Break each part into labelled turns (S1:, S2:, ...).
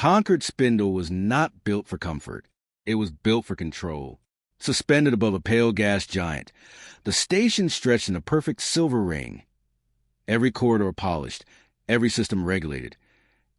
S1: Concord Spindle was not built for comfort. It was built for control. Suspended above a pale gas giant, the station stretched in a perfect silver ring. Every corridor polished, every system regulated,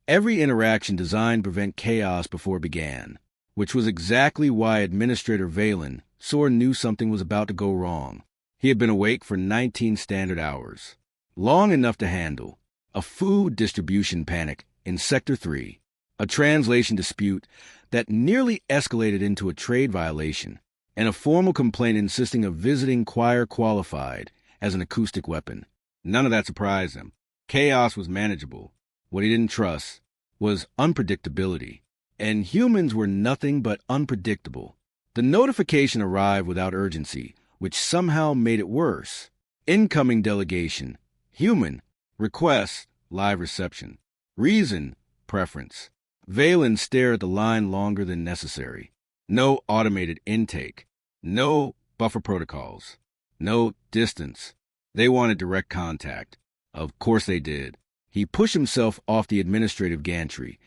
S1: every interaction designed to prevent chaos before it began, which was exactly why Administrator Valen knew something was about to go wrong. He had been awake for 19 standard hours, long enough to handle a food distribution panic in Sector 3, a translation dispute that nearly escalated into a trade violation, and a formal complaint insisting of visiting choir qualified as an acoustic weapon. None of that surprised him. Chaos was manageable. What he didn't trust was unpredictability, and humans were nothing but unpredictable. The notification arrived without urgency, which somehow made it worse. Incoming delegation. Human. Request. Live reception. Reason. Preference. Valen stared at the line longer than necessary. No automated intake. No buffer protocols. No distance. They wanted direct contact. Of course they did. He pushed himself off the administrative gantry,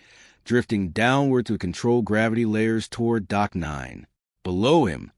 S1: drifting downward through control gravity layers toward Dock 9. Below him,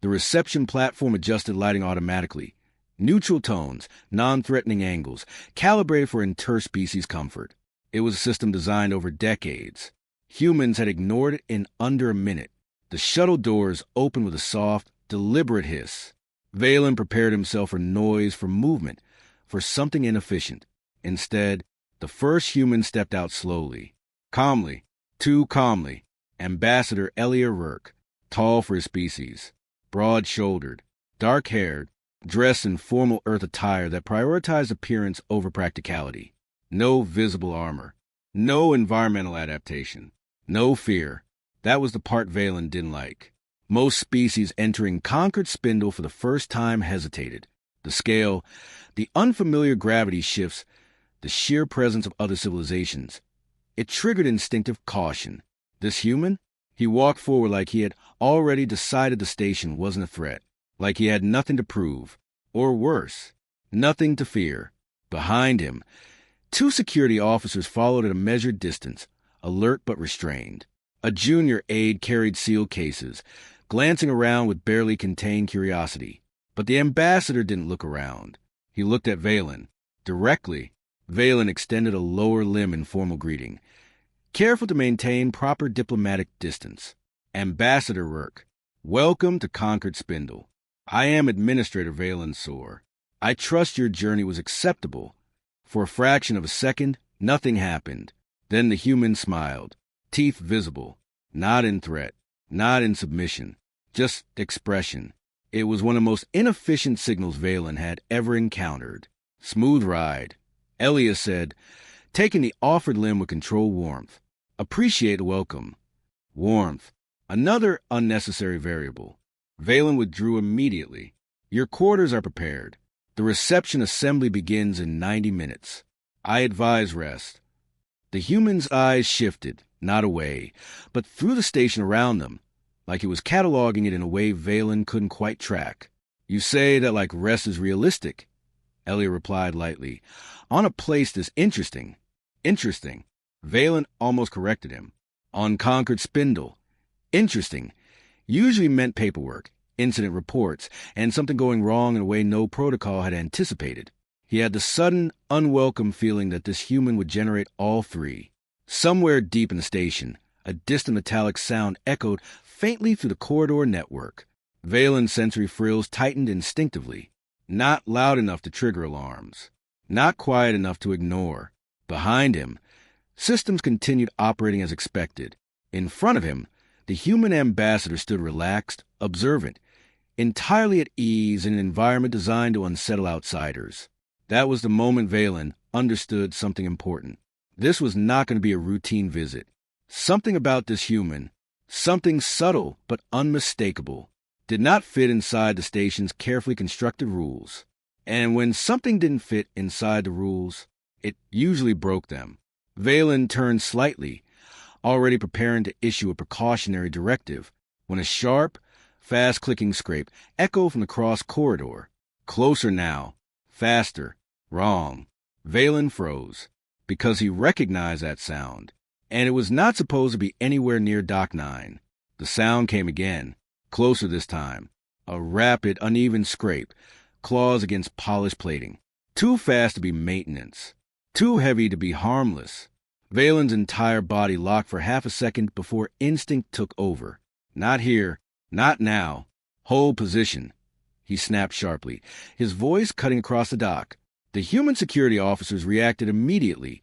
S1: the reception platform adjusted lighting automatically. Neutral tones, non-threatening angles, calibrated for interspecies comfort. It was a system designed over decades. Humans had ignored it in under a minute. The shuttle doors opened with a soft, deliberate hiss. Valen prepared himself for noise, for movement, for something inefficient. Instead, the first human stepped out slowly. Calmly, too calmly, Ambassador Elia Rourke, tall for his species, broad-shouldered, dark-haired, dressed in formal Earth attire that prioritized appearance over practicality. No visible armor, no environmental adaptation, no fear. That was the part Valen didn't like. Most species entering Concord Spindle for the first time hesitated. The scale, the unfamiliar gravity shifts, the sheer presence of other civilizations. It triggered instinctive caution. This human? He walked forward like he had already decided the station wasn't a threat, like he had nothing to prove, or worse, nothing to fear. Behind him, 2 security officers followed at a measured distance, alert but restrained. A junior aide carried sealed cases, glancing around with barely contained curiosity. But the ambassador didn't look around. He looked at Valen. Directly, Valen extended a lower limb in formal greeting, careful to maintain proper diplomatic distance. Ambassador Rourke, welcome to Concord Spindle. I am Administrator Valen Soar. I trust your journey was acceptable. For a fraction of a second, nothing happened. Then the human smiled, teeth visible, not in threat, not in submission, just expression. It was one of the most inefficient signals Valen had ever encountered. Smooth ride. Elia said, taking the offered limb with controlled warmth. Appreciate the welcome. Warmth. Another unnecessary variable. Valen withdrew immediately. Your quarters are prepared. The reception assembly begins in 90 minutes. I advise rest. The human's eyes shifted, not away, but through the station around them, like he was cataloging it in a way Valen couldn't quite track. You say that like rest is realistic, Elia replied lightly. On a place this interesting. Interesting. Valen almost corrected him. On Concord Spindle. Interesting. Usually meant paperwork, incident reports, and something going wrong in a way no protocol had anticipated. He had the sudden, unwelcome feeling that this human would generate all 3. Somewhere deep in the station, a distant metallic sound echoed faintly through the corridor network. Valen's sensory frills tightened instinctively. Not loud enough to trigger alarms. Not quiet enough to ignore. Behind him, systems continued operating as expected. In front of him, the human ambassador stood relaxed, observant, entirely at ease in an environment designed to unsettle outsiders. That was the moment Valen understood something important. This was not going to be a routine visit. Something about this human, something subtle but unmistakable, did not fit inside the station's carefully constructed rules. And when something didn't fit inside the rules, it usually broke them. Valen turned slightly, already preparing to issue a precautionary directive, when a sharp, fast-clicking scrape echoed from the cross corridor. Closer now. Faster. Wrong. Valen froze, because he recognized that sound. and it was not supposed to be anywhere near Dock 9. The sound came again, closer this time. A rapid, uneven scrape, claws against polished plating. Too fast to be maintenance. Too heavy to be harmless. Valen's entire body locked for half a second before instinct took over. Not here. Not now. Hold position. He snapped sharply, his voice cutting across the dock. The human security officers reacted immediately,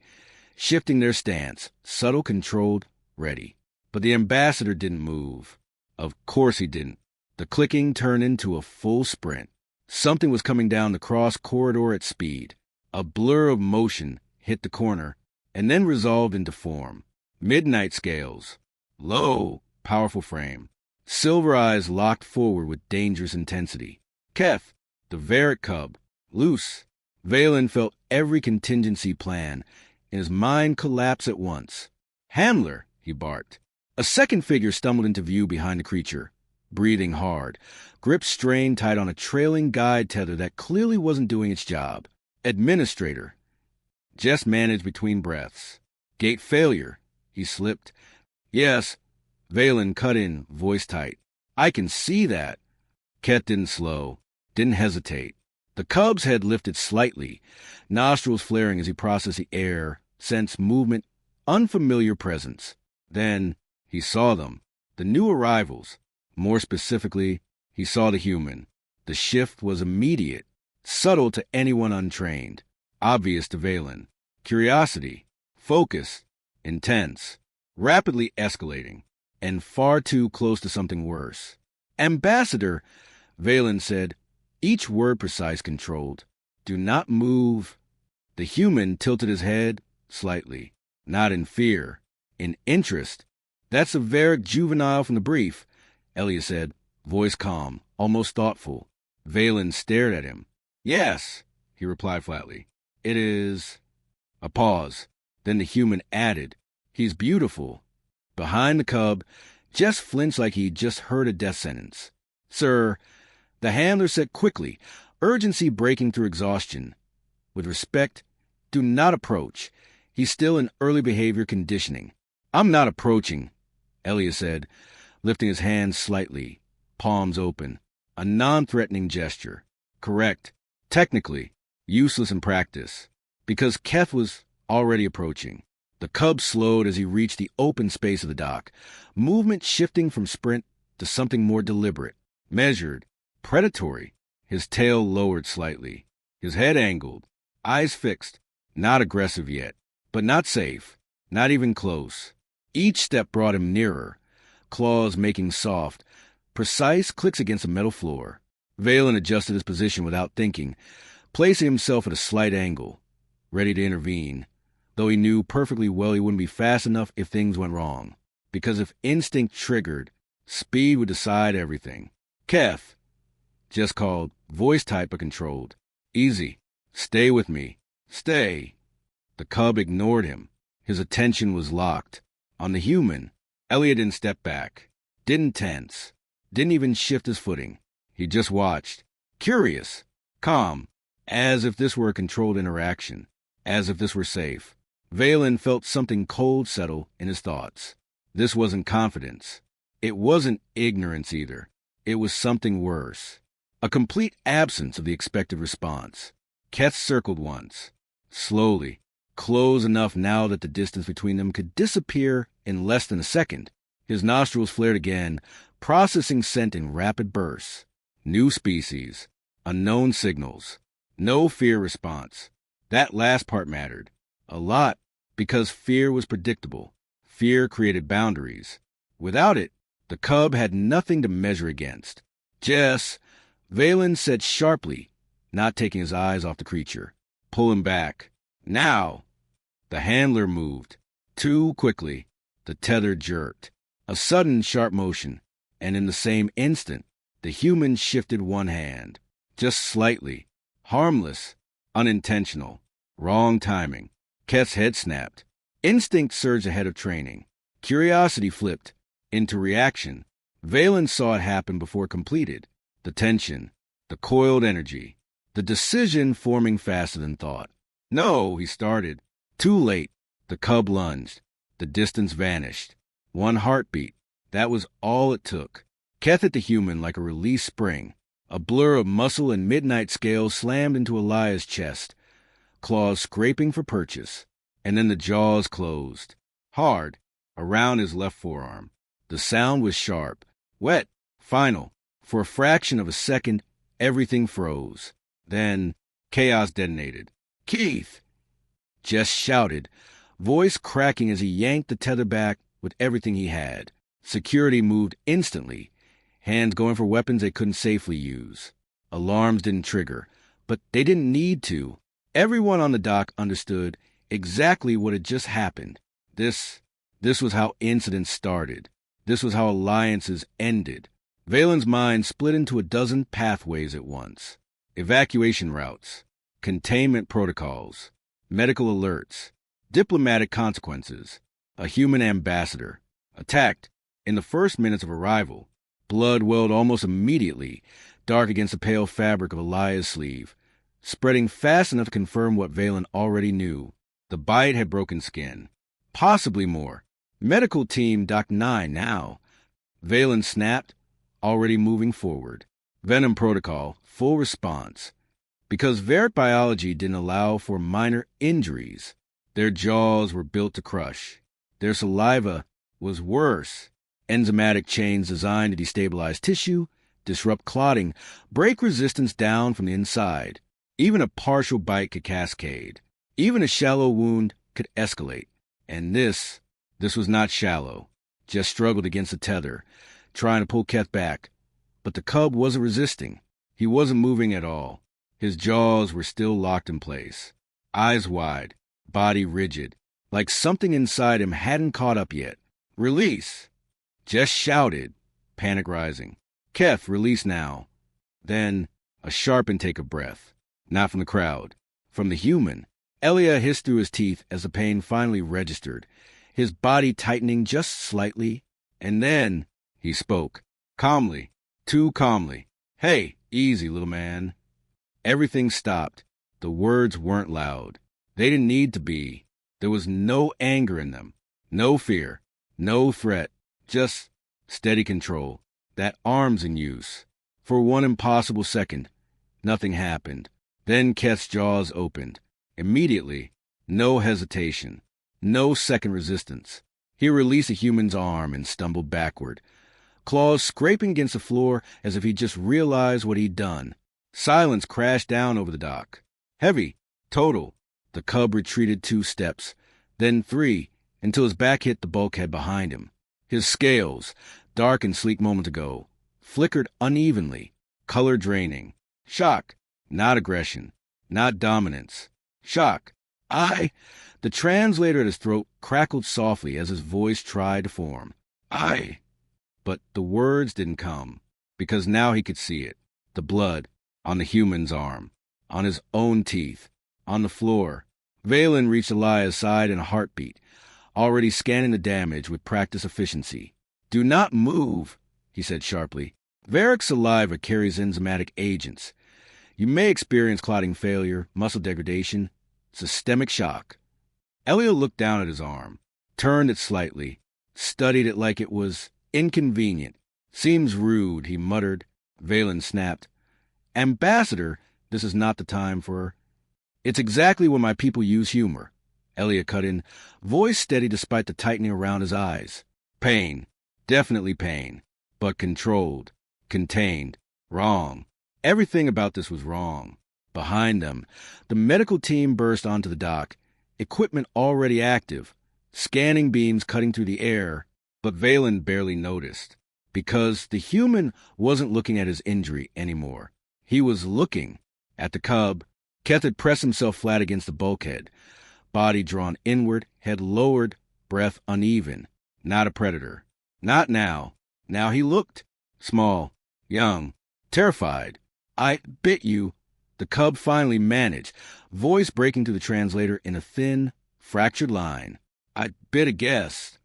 S1: shifting their stance, subtle, controlled, ready. But the ambassador didn't move. Of course he didn't. The clicking turned into a full sprint. Something was coming down the cross corridor at speed. A blur of motion hit the corner, and then resolved into form. Midnight scales. Low, powerful frame. Silver eyes locked forward with dangerous intensity. Keth, the Varric cub, loose. Valen felt every contingency plan, and his mind collapsed at once. Handler, he barked. A second figure stumbled into view behind the creature, breathing hard, grip strained tight on a trailing guide tether that clearly wasn't doing its job. Administrator. Just managed between breaths. Gate failure. He slipped. Yes. Valen cut in, voice tight. I can see that. Keth didn't slow, didn't hesitate. The cub's head lifted slightly, nostrils flaring as he processed the air, sensed movement, unfamiliar presence. Then he saw them, the new arrivals. More specifically, he saw the human. The shift was immediate, subtle to anyone untrained, obvious to Valen. Curiosity, focus, intense, rapidly escalating, and far too close to something worse. Ambassador, Valen said, each word precise, controlled. Do not move. The human tilted his head slightly, not in fear, in interest. That's a Varric juvenile from the brief, Elia said, voice calm, almost thoughtful. Valen stared at him. Yes, he replied flatly. It is... A pause. Then the human added, he's beautiful. Behind the cub, Jess flinched like he'd just heard a death sentence. Sir, the handler said quickly, urgency breaking through exhaustion. With respect, do not approach. He's still in early behavior conditioning. I'm not approaching, Elia said, lifting his hands slightly, palms open. A non-threatening gesture. Correct. Technically, useless in practice. Because Keth was already approaching. The cub slowed as he reached the open space of the dock, movement shifting from sprint to something more deliberate, measured, predatory. His tail lowered slightly, his head angled, eyes fixed, not aggressive yet, but not safe, not even close. Each step brought him nearer, claws making soft, precise clicks against the metal floor. Valen adjusted his position without thinking, placing himself at a slight angle, ready to intervene, though he knew perfectly well he wouldn't be fast enough if things went wrong, because if instinct triggered, speed would decide everything. Keth, just called, voice tight but controlled. Easy. Stay with me. Stay. The cub ignored him. His attention was locked. On the human. Elliot didn't step back. Didn't tense. Didn't even shift his footing. He just watched. Curious. Calm. As if this were a controlled interaction. As if this were safe. Valen felt something cold settle in his thoughts. This wasn't confidence. It wasn't ignorance either. It was something worse. A complete absence of the expected response. Keth circled once. Slowly. Close enough now that the distance between them could disappear in less than a second. His nostrils flared again, processing scent in rapid bursts. New species. Unknown signals. No fear response. That last part mattered. A lot, because fear was predictable. Fear created boundaries. Without it, the cub had nothing to measure against. Jess, Valen said sharply, not taking his eyes off the creature. Pull him back. Now! The handler moved. Too quickly. The tether jerked. A sudden sharp motion, and in the same instant, the human shifted one hand. Just slightly. Harmless. Unintentional. Wrong timing. Keth's head snapped. Instinct surged ahead of training. Curiosity flipped into reaction. Valen saw it happen before completed. The tension. The coiled energy. The decision forming faster than thought. No, he started. Too late. The cub lunged. The distance vanished. One heartbeat. That was all it took. Keth hit the human like a released spring. A blur of muscle and midnight scale slammed into Elia's chest, claws scraping for purchase, and then the jaws closed. Hard, around his left forearm. The sound was sharp, wet, final. For a fraction of a second, everything froze. Then, chaos detonated. "Keith!" Jess shouted, voice cracking as he yanked the tether back with everything he had. Security moved instantly, hands going for weapons they couldn't safely use. Alarms didn't trigger, but they didn't need to. Everyone on the dock understood exactly what had just happened. This was how incidents started. This was how alliances ended. Valen's mind split into a dozen pathways at once. Evacuation routes, containment protocols, medical alerts, diplomatic consequences, a human ambassador. Attacked in the first minutes of arrival. Blood welled almost immediately, dark against the pale fabric of Elia's sleeve, spreading fast enough to confirm what Valen already knew. The bite had broken skin. Possibly more. Medical team Doc 9 now. Valen snapped, already moving forward. Venom protocol, full response. Because Veric biology didn't allow for minor injuries. Their jaws were built to crush. Their saliva was worse. Enzymatic chains designed to destabilize tissue, disrupt clotting, break resistance down from the inside. Even a partial bite could cascade. Even a shallow wound could escalate. And this was not shallow. Just struggled against the tether, trying to pull Keth back. But the cub wasn't resisting. He wasn't moving at all. His jaws were still locked in place. Eyes wide, body rigid, like something inside him hadn't caught up yet. "Release!" Jess shouted, panic rising. "Keth, release now." Then, a sharp intake of breath. Not from the crowd. From the human. Elia hissed through his teeth as the pain finally registered, his body tightening just slightly. And then, he spoke. Calmly. Too calmly. "Hey, easy, little man." Everything stopped. The words weren't loud. They didn't need to be. There was no anger in them. No fear. No threat. Just steady control. That arm's in use. For one impossible second, nothing happened. Then Keth's jaws opened. Immediately, no hesitation. No second resistance. He released a human's arm and stumbled backward, claws scraping against the floor as if he just realized what he'd done. Silence crashed down over the dock. Heavy. Total. The cub retreated 2 steps, then 3, until his back hit the bulkhead behind him. His scales, dark and sleek moments ago, flickered unevenly, color draining. Shock. Not aggression. Not dominance. Shock. The translator at his throat crackled softly as his voice tried to form. But the words didn't come, because now he could see it. The blood on the human's arm, on his own teeth, on the floor. Valen reached Elia's side in a heartbeat, already scanning the damage with practiced efficiency. "Do not move," he said sharply. "Veric's saliva carries enzymatic agents. You may experience clotting failure, muscle degradation, systemic shock." Elio looked down at his arm, turned it slightly, studied it like it was inconvenient. "Seems rude," he muttered. Valen snapped. "Ambassador, this is not the time for—" "It's exactly when my people use humor," Elliot cut in, voice steady despite the tightening around his eyes. "Pain. Definitely pain. But controlled. Contained. Wrong. Everything about this was wrong." Behind them, the medical team burst onto the dock, equipment already active, scanning beams cutting through the air, but Valen barely noticed, because the human wasn't looking at his injury anymore. He was looking at the cub. Keth had pressed himself flat against the bulkhead, body drawn inward, head lowered, breath uneven. Not a predator. Not now. Now he looked small, young, terrified. "I bit you," the cub finally managed, voice breaking through the translator in a thin, fractured line. "I bit a guest."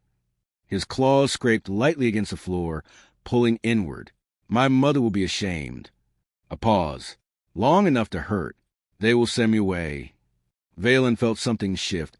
S1: His claws scraped lightly against the floor, pulling inward. "My mother will be ashamed." A pause. "Long enough to hurt. They will send me away." Valen felt something shift,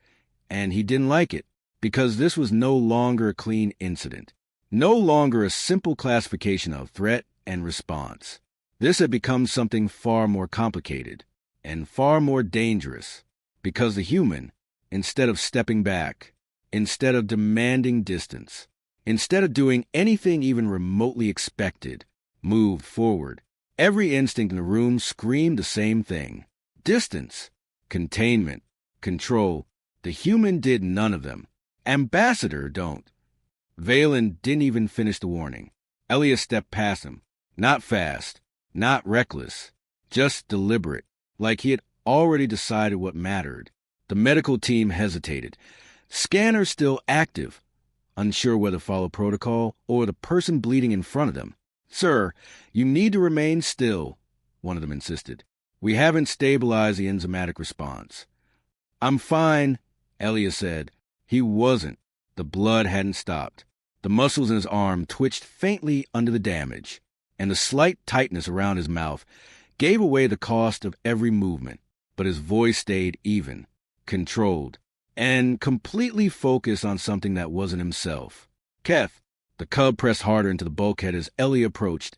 S1: and he didn't like it. because this was no longer a clean incident, no longer a simple classification of threat and response. This had become something far more complicated and far more dangerous, because the human, instead of stepping back, instead of demanding distance, instead of doing anything even remotely expected, moved forward. Every instinct in the room screamed the same thing: distance, containment, control. The human did none of them. Ambassador don't. Valen didn't even finish the warning. Elliot stepped past him. Not fast, not reckless, just deliberate, like he had already decided what mattered. The medical team hesitated. Scanners still active, unsure whether to follow protocol or the person bleeding in front of them. "Sir, you need to remain still," one of them insisted. "We haven't stabilized the enzymatic response." "I'm fine," Elliot said. He wasn't. The blood hadn't stopped. The muscles in his arm twitched faintly under the damage, and the slight tightness around his mouth gave away the cost of every movement, but his voice stayed even, controlled, and completely focused on something that wasn't himself. "Keth." The cub pressed harder into the bulkhead as Ellie approached,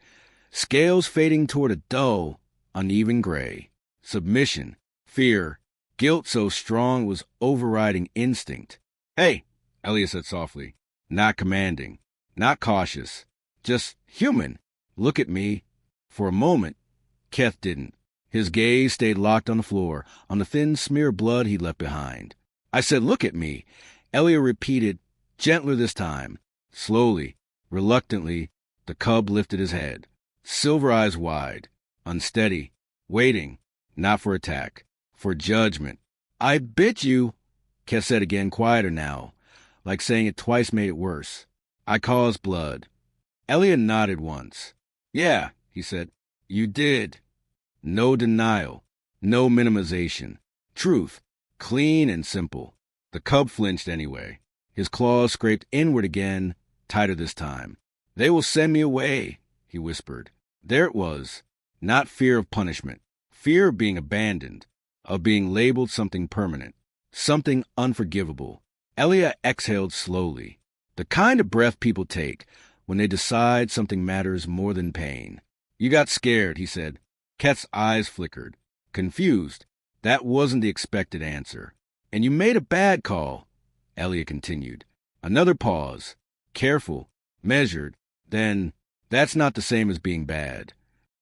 S1: scales fading toward a dull, uneven gray. Submission, fear, guilt so strong was overriding instinct. "Hey," Elliot said softly, not commanding, not cautious, just human. "Look at me." For a moment, Keth didn't. His gaze stayed locked on the floor, on the thin smear of blood he'd left behind. "I said, look at me," Elliot repeated, gentler this time. Slowly, reluctantly, the cub lifted his head, silver eyes wide, unsteady, waiting, not for attack, for judgment. "I bit you," Keth said again, quieter now, like saying it twice made it worse. "I caused blood." Elliot nodded once. "Yeah," he said, "you did." No denial, no minimization. Truth, clean and simple. The cub flinched anyway. His claws scraped inward again, tighter this time. "They will send me away," he whispered. There it was. Not fear of punishment. Fear of being abandoned. Of being labeled something permanent. Something unforgivable. Elia exhaled slowly. The kind of breath people take when they decide something matters more than pain. "You got scared," he said. Ket's eyes flickered. Confused. That wasn't the expected answer. "And you made a bad call," Elia continued. Another pause. Careful. Measured. Then, "That's not the same as being bad."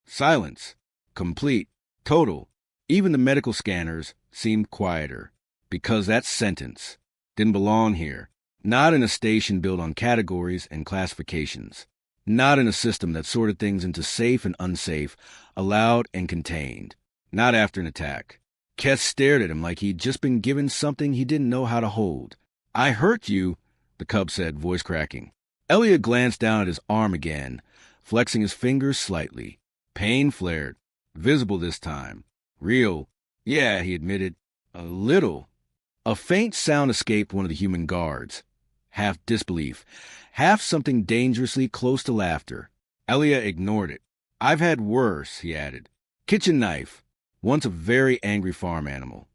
S1: Silence. Complete. Total. Even the medical scanners seemed quieter. Because that sentence didn't belong here. Not in a station built on categories and classifications. Not in a system that sorted things into safe and unsafe, allowed and contained. Not after an attack. Keth stared at him like he'd just been given something he didn't know how to hold. "I hurt you," the cub said, voice cracking. Elliot glanced down at his arm again, flexing his fingers slightly. Pain flared. Visible this time. Real. "Yeah," he admitted. "A little." A faint sound escaped one of the human guards. Half disbelief. Half something dangerously close to laughter. Elia ignored it. "I've had worse," he added. "Kitchen knife. Once a very angry farm animal."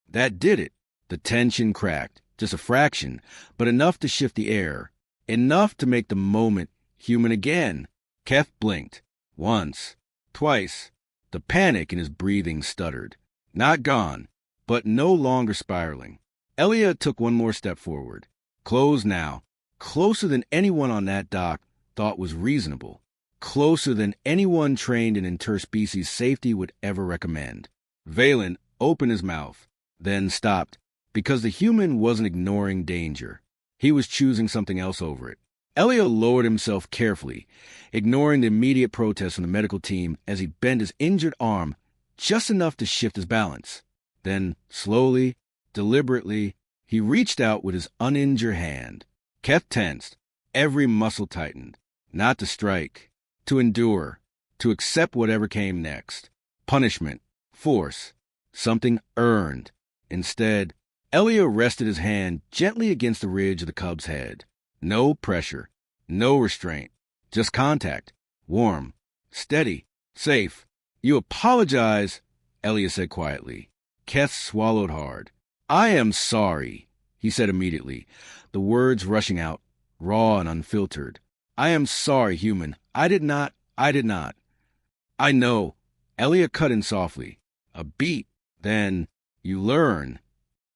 S1: That did it. The tension cracked. Just a fraction, but enough to shift the air. Enough to make the moment human again. Keth blinked. Once. Twice. The panic in his breathing stuttered. Not gone, but no longer spiraling. Elia took one more step forward. Close now. Closer than anyone on that dock thought was reasonable. Closer than anyone trained in interspecies safety would ever recommend. Valen opened his mouth, then stopped, because the human wasn't ignoring danger. He was choosing something else over it. Elia lowered himself carefully, ignoring the immediate protest from the medical team as he bent his injured arm just enough to shift his balance. Then, slowly, deliberately, he reached out with his uninjured hand. Keth tensed, every muscle tightened. Not to strike, to endure, to accept whatever came next. Punishment, force, something earned. Instead, Elia rested his hand gently against the ridge of the cub's head. No pressure, no restraint, just contact. Warm, steady, safe. "You apologize," Elia said quietly. Keth swallowed hard. "I am sorry." he said immediately, the words rushing out, raw and unfiltered. I am sorry, human. I did not. I know. Elia cut in softly. A beat. Then, you learn.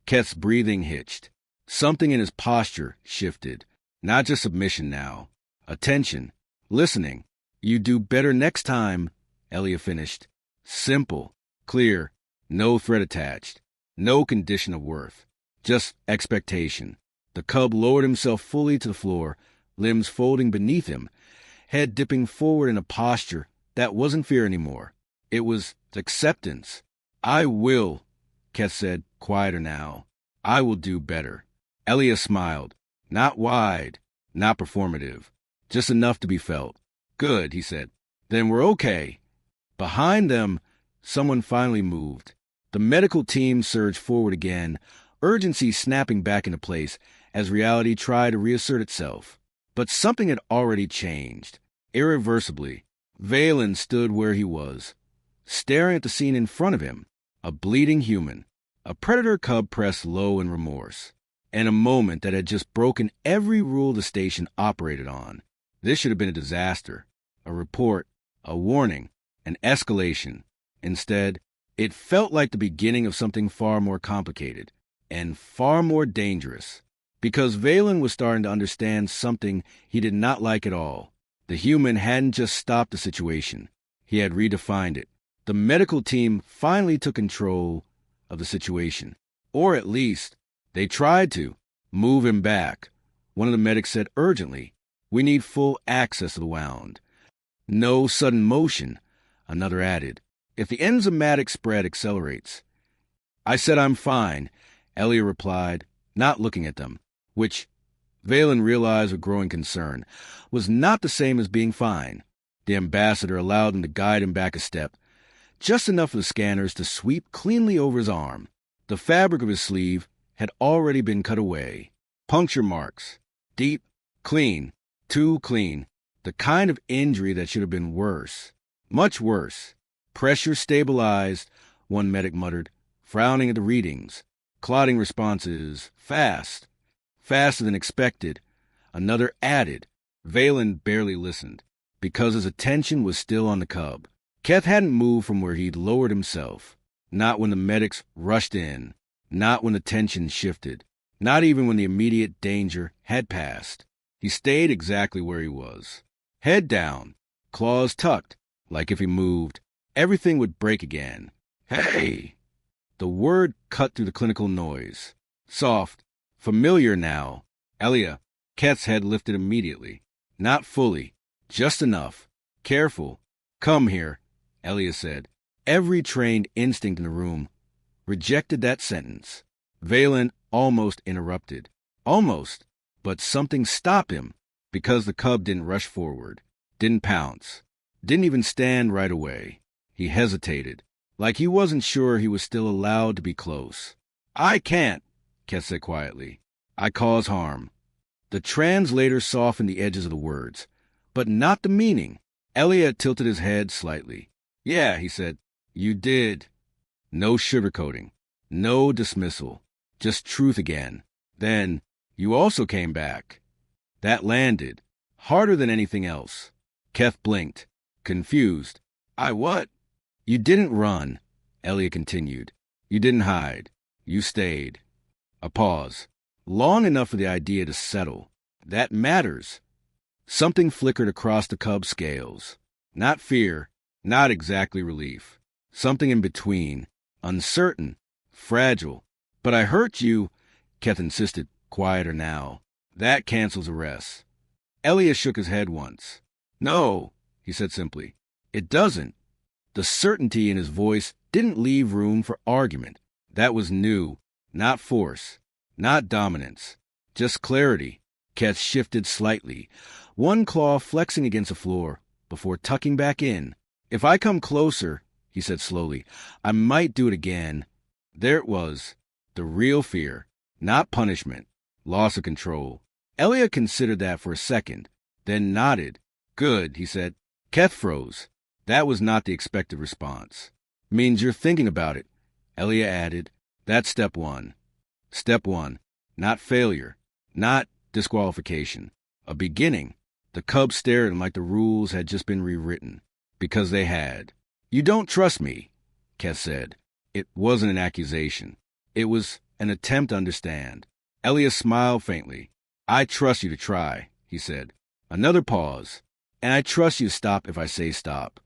S1: Keth's breathing hitched. Something in his posture shifted. Not just submission now. Attention. Listening. You do better next time, Elia finished. Simple. Clear. No threat attached. No condition of worth. Just expectation. The cub lowered himself fully to the floor, limbs folding beneath him, head dipping forward in a posture that wasn't fear anymore. It was acceptance. I will, Keth said, quieter now. I will do better. Elia smiled. Not wide, not performative. Just enough to be felt. Good, he said. Then we're okay. Behind them, someone finally moved. The medical team surged forward again, urgency snapping back into place as reality tried to reassert itself. But something had already changed. Irreversibly, Valen stood where he was, staring at the scene in front of him, a bleeding human, a predator cub pressed low in remorse, and a moment that had just broken every rule the station operated on. This should have been a disaster, a report, a warning, an escalation. Instead, it felt like the beginning of something far more complicated and far more dangerous, because Valen was starting to understand something he did not like at all. The human hadn't just stopped the situation. He had redefined it. The medical team finally took control of the situation. Or at least, they tried to. Move him back. One of the medics said urgently, we need full access to the wound. No sudden motion, another added. If the enzymatic spread accelerates. I said I'm fine, Elia replied, not looking at them, which Valen realized with growing concern, was not the same as being fine. The ambassador allowed him to guide him back a step, just enough for the scanners to sweep cleanly over his arm. The fabric of his sleeve had already been cut away. Puncture marks. Deep, clean, too clean. The kind of injury that should have been worse. Much worse. Pressure stabilized, one medic muttered, frowning at the readings. Clotting responses. Fast. Faster than expected. Another added. Valen barely listened, because his attention was still on the cub. Keth hadn't moved from where he'd lowered himself. Not when the medics rushed in. Not when the tension shifted. Not even when the immediate danger had passed. He stayed exactly where he was. Head down. Claws tucked, like if he moved, everything would break again. Hey! The word cut through the clinical noise. Soft. Familiar now. Elia. Keth's head lifted immediately. Not fully. Just enough. Careful. Come here, Elia said. Every trained instinct in the room rejected that sentence. Valen almost interrupted. Almost. But something stopped him, because the cub didn't rush forward. Didn't pounce. Didn't even stand right away. He hesitated, like he wasn't sure he was still allowed to be close. I can't, Keth said quietly. I cause harm. The translator softened the edges of the words, but not the meaning. Elia tilted his head slightly. Yeah, he said. You did. No sugarcoating. No dismissal. Just truth again. Then, you also came back. That landed. Harder than anything else. Keth blinked. Confused. I what? You didn't run, Elia continued. You didn't hide. You stayed. A pause. Long enough for the idea to settle. That matters. Something flickered across the cub's scales. Not fear, not exactly relief. Something in between. Uncertain. Fragile. But I hurt you, Keth insisted, quieter now. That cancels arrest. Elia shook his head once. No, he said simply. It doesn't. The certainty in his voice didn't leave room for argument. That was new. Not force. Not dominance. Just clarity. Keth shifted slightly, one claw flexing against the floor, before tucking back in. If I come closer, he said slowly, I might do it again. There it was. The real fear. Not punishment. Loss of control. Elia considered that for a second, then nodded. Good, he said. Keth froze. That was not the expected response. Means you're thinking about it, Elia added. That's step one. Step one. Not failure. Not disqualification. A beginning. The cub stared at him like the rules had just been rewritten. Because they had. "You don't trust me," Keth said. It wasn't an accusation. It was an attempt to understand. Elia smiled faintly. "I trust you to try," he said. Another pause. "And I trust you to stop if I say stop."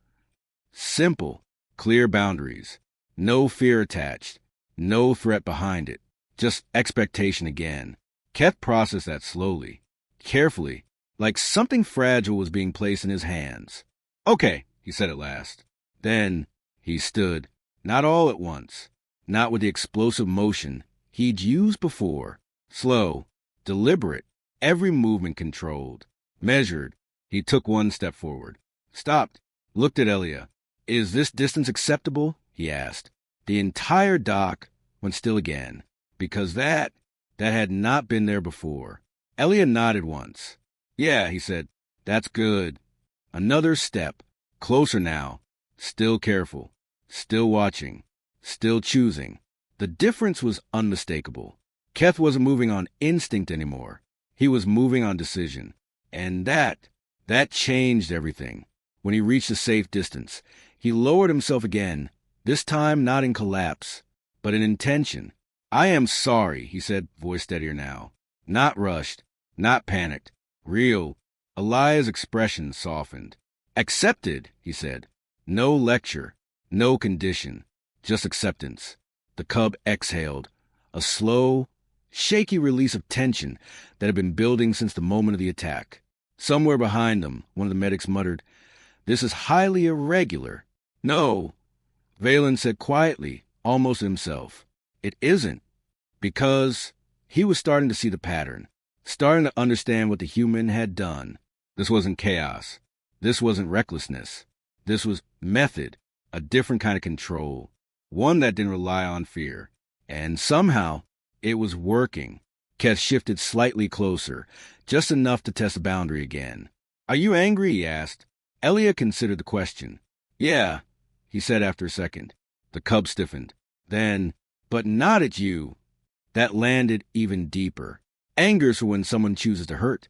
S1: Simple, clear boundaries. No fear attached. No threat behind it. Just expectation again. Keth processed that slowly, carefully, like something fragile was being placed in his hands. "Okay," he said at last. Then he stood, not all at once, not with the explosive motion he'd used before. Slow, deliberate, every movement controlled, measured. He took one step forward, stopped, looked at Elia. "Is this distance acceptable?" he asked. The entire dock went still again, because that had not been there before. Elia nodded once. "Yeah," he said, "that's good." Another step, closer now, still careful, still watching, still choosing. The difference was unmistakable. Keth wasn't moving on instinct anymore. He was moving on decision. And that changed everything. When he reached a safe distance, he lowered himself again, this time not in collapse, but in intention. "I am sorry," he said, voice steadier now. Not rushed, not panicked. Real. Elia's expression softened. "Accepted," he said. No lecture, no condition, just acceptance. The cub exhaled, a slow, shaky release of tension that had been building since the moment of the attack. Somewhere behind them, one of the medics muttered, "This is highly irregular." "No," Valen said quietly, almost to himself. "It isn't." Because he was starting to see the pattern, starting to understand what the human had done. This wasn't chaos. This wasn't recklessness. This was method, a different kind of control, one that didn't rely on fear. And somehow, it was working. Keth shifted slightly closer, just enough to test the boundary again. "Are you angry?" he asked. Elia considered the question. "Yeah," he said after a second. The cub stiffened. Then, "But not at you." That landed even deeper. "Anger's for when someone chooses to hurt,"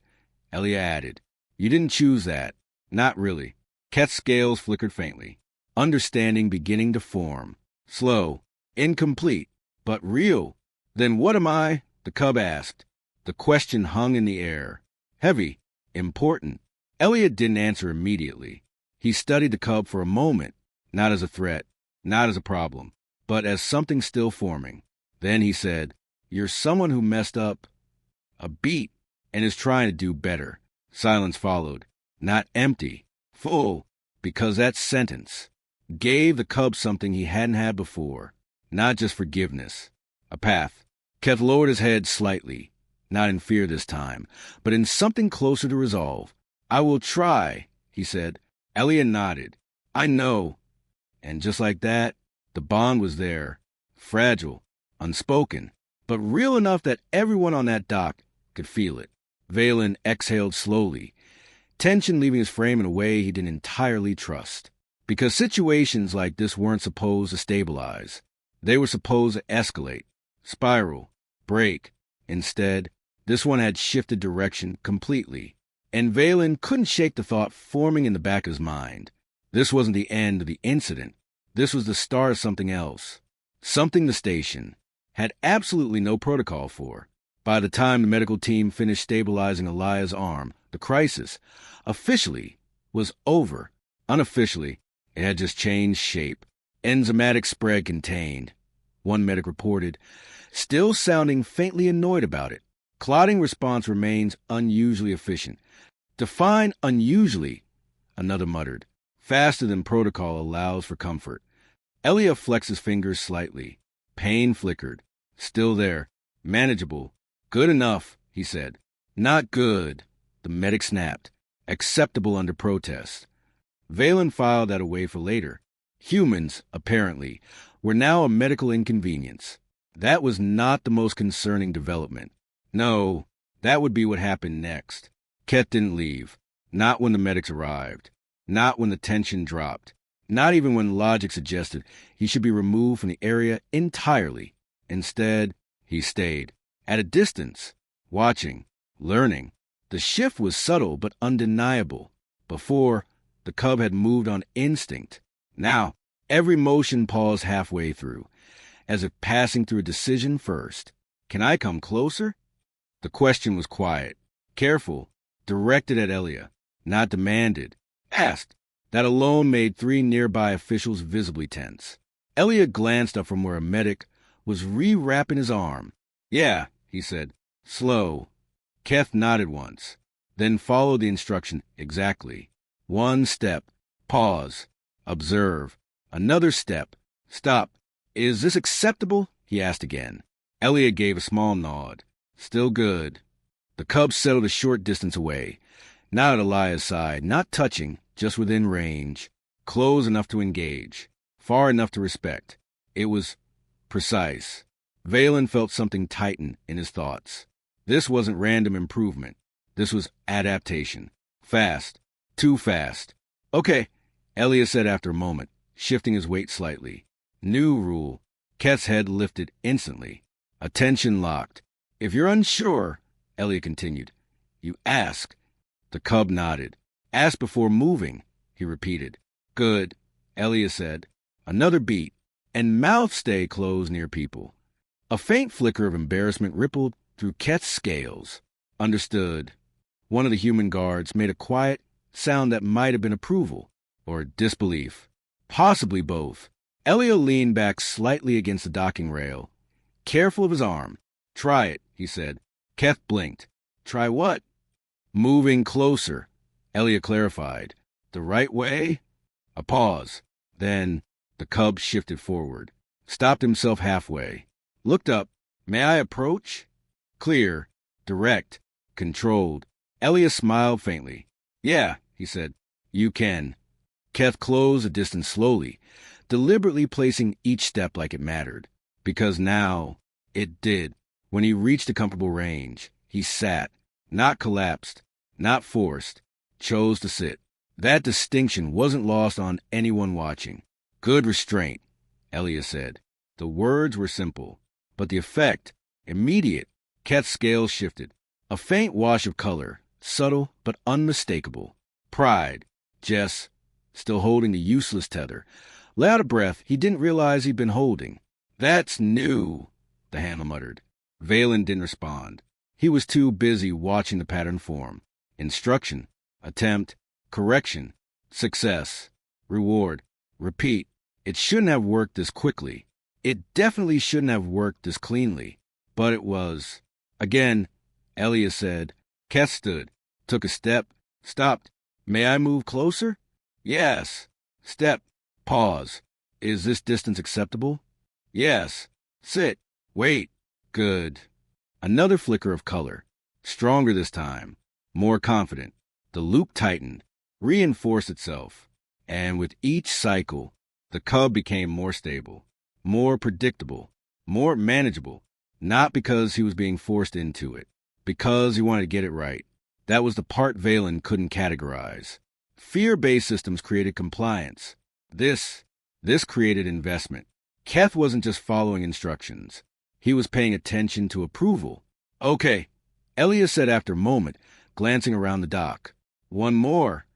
S1: Elia added. "You didn't choose that. Not really." Keth's scales flickered faintly. Understanding beginning to form. Slow, incomplete, but real. "Then what am I?" the cub asked. The question hung in the air. Heavy, important. Elliot didn't answer immediately. He studied the cub for a moment, not as a threat, not as a problem, but as something still forming. Then he said, "You're someone who messed up a beat and is trying to do better." Silence followed. Not empty, full, because that sentence gave the cub something he hadn't had before. Not just forgiveness. A path. Keth lowered his head slightly, not in fear this time, but in something closer to resolve. "I will try," he said. Elliot nodded. "I know." And just like that, the bond was there. Fragile, unspoken, but real enough that everyone on that dock could feel it. Valen exhaled slowly, tension leaving his frame in a way he didn't entirely trust. Because situations like this weren't supposed to stabilize. They were supposed to escalate, spiral, break. Instead, this one had shifted direction completely. And Valen couldn't shake the thought forming in the back of his mind. This wasn't the end of the incident. This was the start of something else. Something the station had absolutely no protocol for. By the time the medical team finished stabilizing Elia's arm, the crisis, officially, was over. Unofficially, it had just changed shape. Enzymatic spread contained, one medic reported, still sounding faintly annoyed about it. Clotting response remains unusually efficient. Define unusually, another muttered. Faster than protocol allows for comfort. Elia flexed his fingers slightly. Pain flickered. Still there. Manageable. "Good enough," he said. "Not good," the medic snapped. "Acceptable under protest." Valen filed that away for later. Humans, apparently, were now a medical inconvenience. That was not the most concerning development. No, that would be what happened next. Keth didn't leave. Not when the medics arrived. Not when the tension dropped. Not even when logic suggested he should be removed from the area entirely. Instead, he stayed. At a distance, watching, learning. The shift was subtle but undeniable. Before, the cub had moved on instinct. Now, every motion paused halfway through, as if passing through a decision first. Can I come closer? The question was quiet, careful, directed at Elia, not demanded, asked. That alone made 3 nearby officials visibly tense. Elia glanced up from where a medic was rewrapping his arm. Yeah, he said, slow. Keth nodded once, then followed the instruction exactly. 1 step, pause, observe. Another step, stop. Is this acceptable? He asked again. Elia gave a small nod. Still good. The cub settled a short distance away, not at Elia's side, not touching, just within range, close enough to engage, far enough to respect. It was precise. Valen felt something tighten in his thoughts. This wasn't random improvement. This was adaptation. Fast. Too fast. Okay, Elia said after a moment, shifting his weight slightly. New rule. Keth's head lifted instantly. Attention locked. If you're unsure, Elia continued, you ask. The cub nodded. Ask before moving, he repeated. Good, Elia said. Another beat, and mouth stay closed near people. A faint flicker of embarrassment rippled through Keth's scales. Understood. One of the human guards made a quiet sound that might have been approval or disbelief. Possibly both. Elia leaned back slightly against the docking rail, careful of his arm. Try it, he said. Keth blinked. Try what? Moving closer, Elia clarified. The right way? A pause. Then the cub shifted forward, stopped himself halfway, looked up. May I approach? Clear, direct, controlled. Elia smiled faintly. Yeah, he said. You can. Keth closed the distance slowly, deliberately placing each step like it mattered. Because now it did. When he reached a comfortable range, he sat, not collapsed, not forced, chose to sit. That distinction wasn't lost on anyone watching. Good restraint, Elia said. The words were simple, but the effect, immediate. Keth's scales shifted. A faint wash of color, subtle but unmistakable. Pride. Jess, still holding the useless tether, let out a breath he didn't realize he'd been holding. That's new, the handler muttered. Valen didn't respond. He was too busy watching the pattern form. Instruction, attempt, correction, success, reward, repeat. It shouldn't have worked this quickly. It definitely shouldn't have worked this cleanly. But it was. Again, Elia said. Keth stood, took a step, stopped. May I move closer? Yes. Step. Pause. Is this distance acceptable? Yes. Sit. Wait. Good. Another flicker of color. Stronger this time. More confident. The loop tightened, reinforced itself. And with each cycle, the cub became more stable, more predictable, more manageable. Not because he was being forced into it. Because he wanted to get it right. That was the part Valen couldn't categorize. Fear-based systems created compliance. This created investment. Keth wasn't just following instructions. He was paying attention to approval. Okay, Elia said after a moment, glancing around the dock. One more.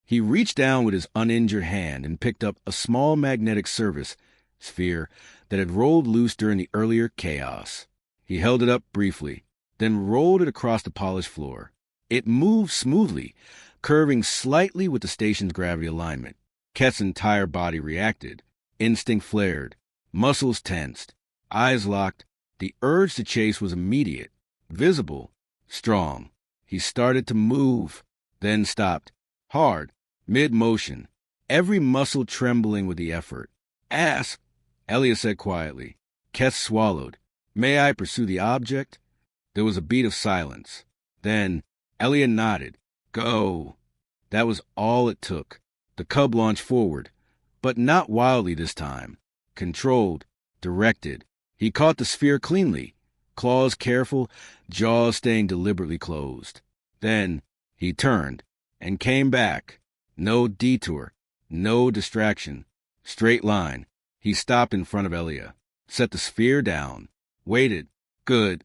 S1: He reached down with his uninjured hand and picked up a small magnetic service sphere that had rolled loose during the earlier chaos. He held it up briefly, then rolled it across the polished floor. It moved smoothly, curving slightly with the station's gravity alignment. Keth's entire body reacted. Instinct flared. Muscles tensed. Eyes locked. The urge to chase was immediate, visible, strong. He started to move, then stopped. Hard, mid-motion, every muscle trembling with the effort. Ask, Elia said quietly. Keth swallowed. May I pursue the object? There was a beat of silence. Then Elia nodded. Go. That was all it took. The cub launched forward, but not wildly this time. Controlled, directed. He caught the sphere cleanly, claws careful, jaws staying deliberately closed. Then he turned and came back. No detour, no distraction. Straight line. He stopped in front of Elia, set the sphere down, waited. Good.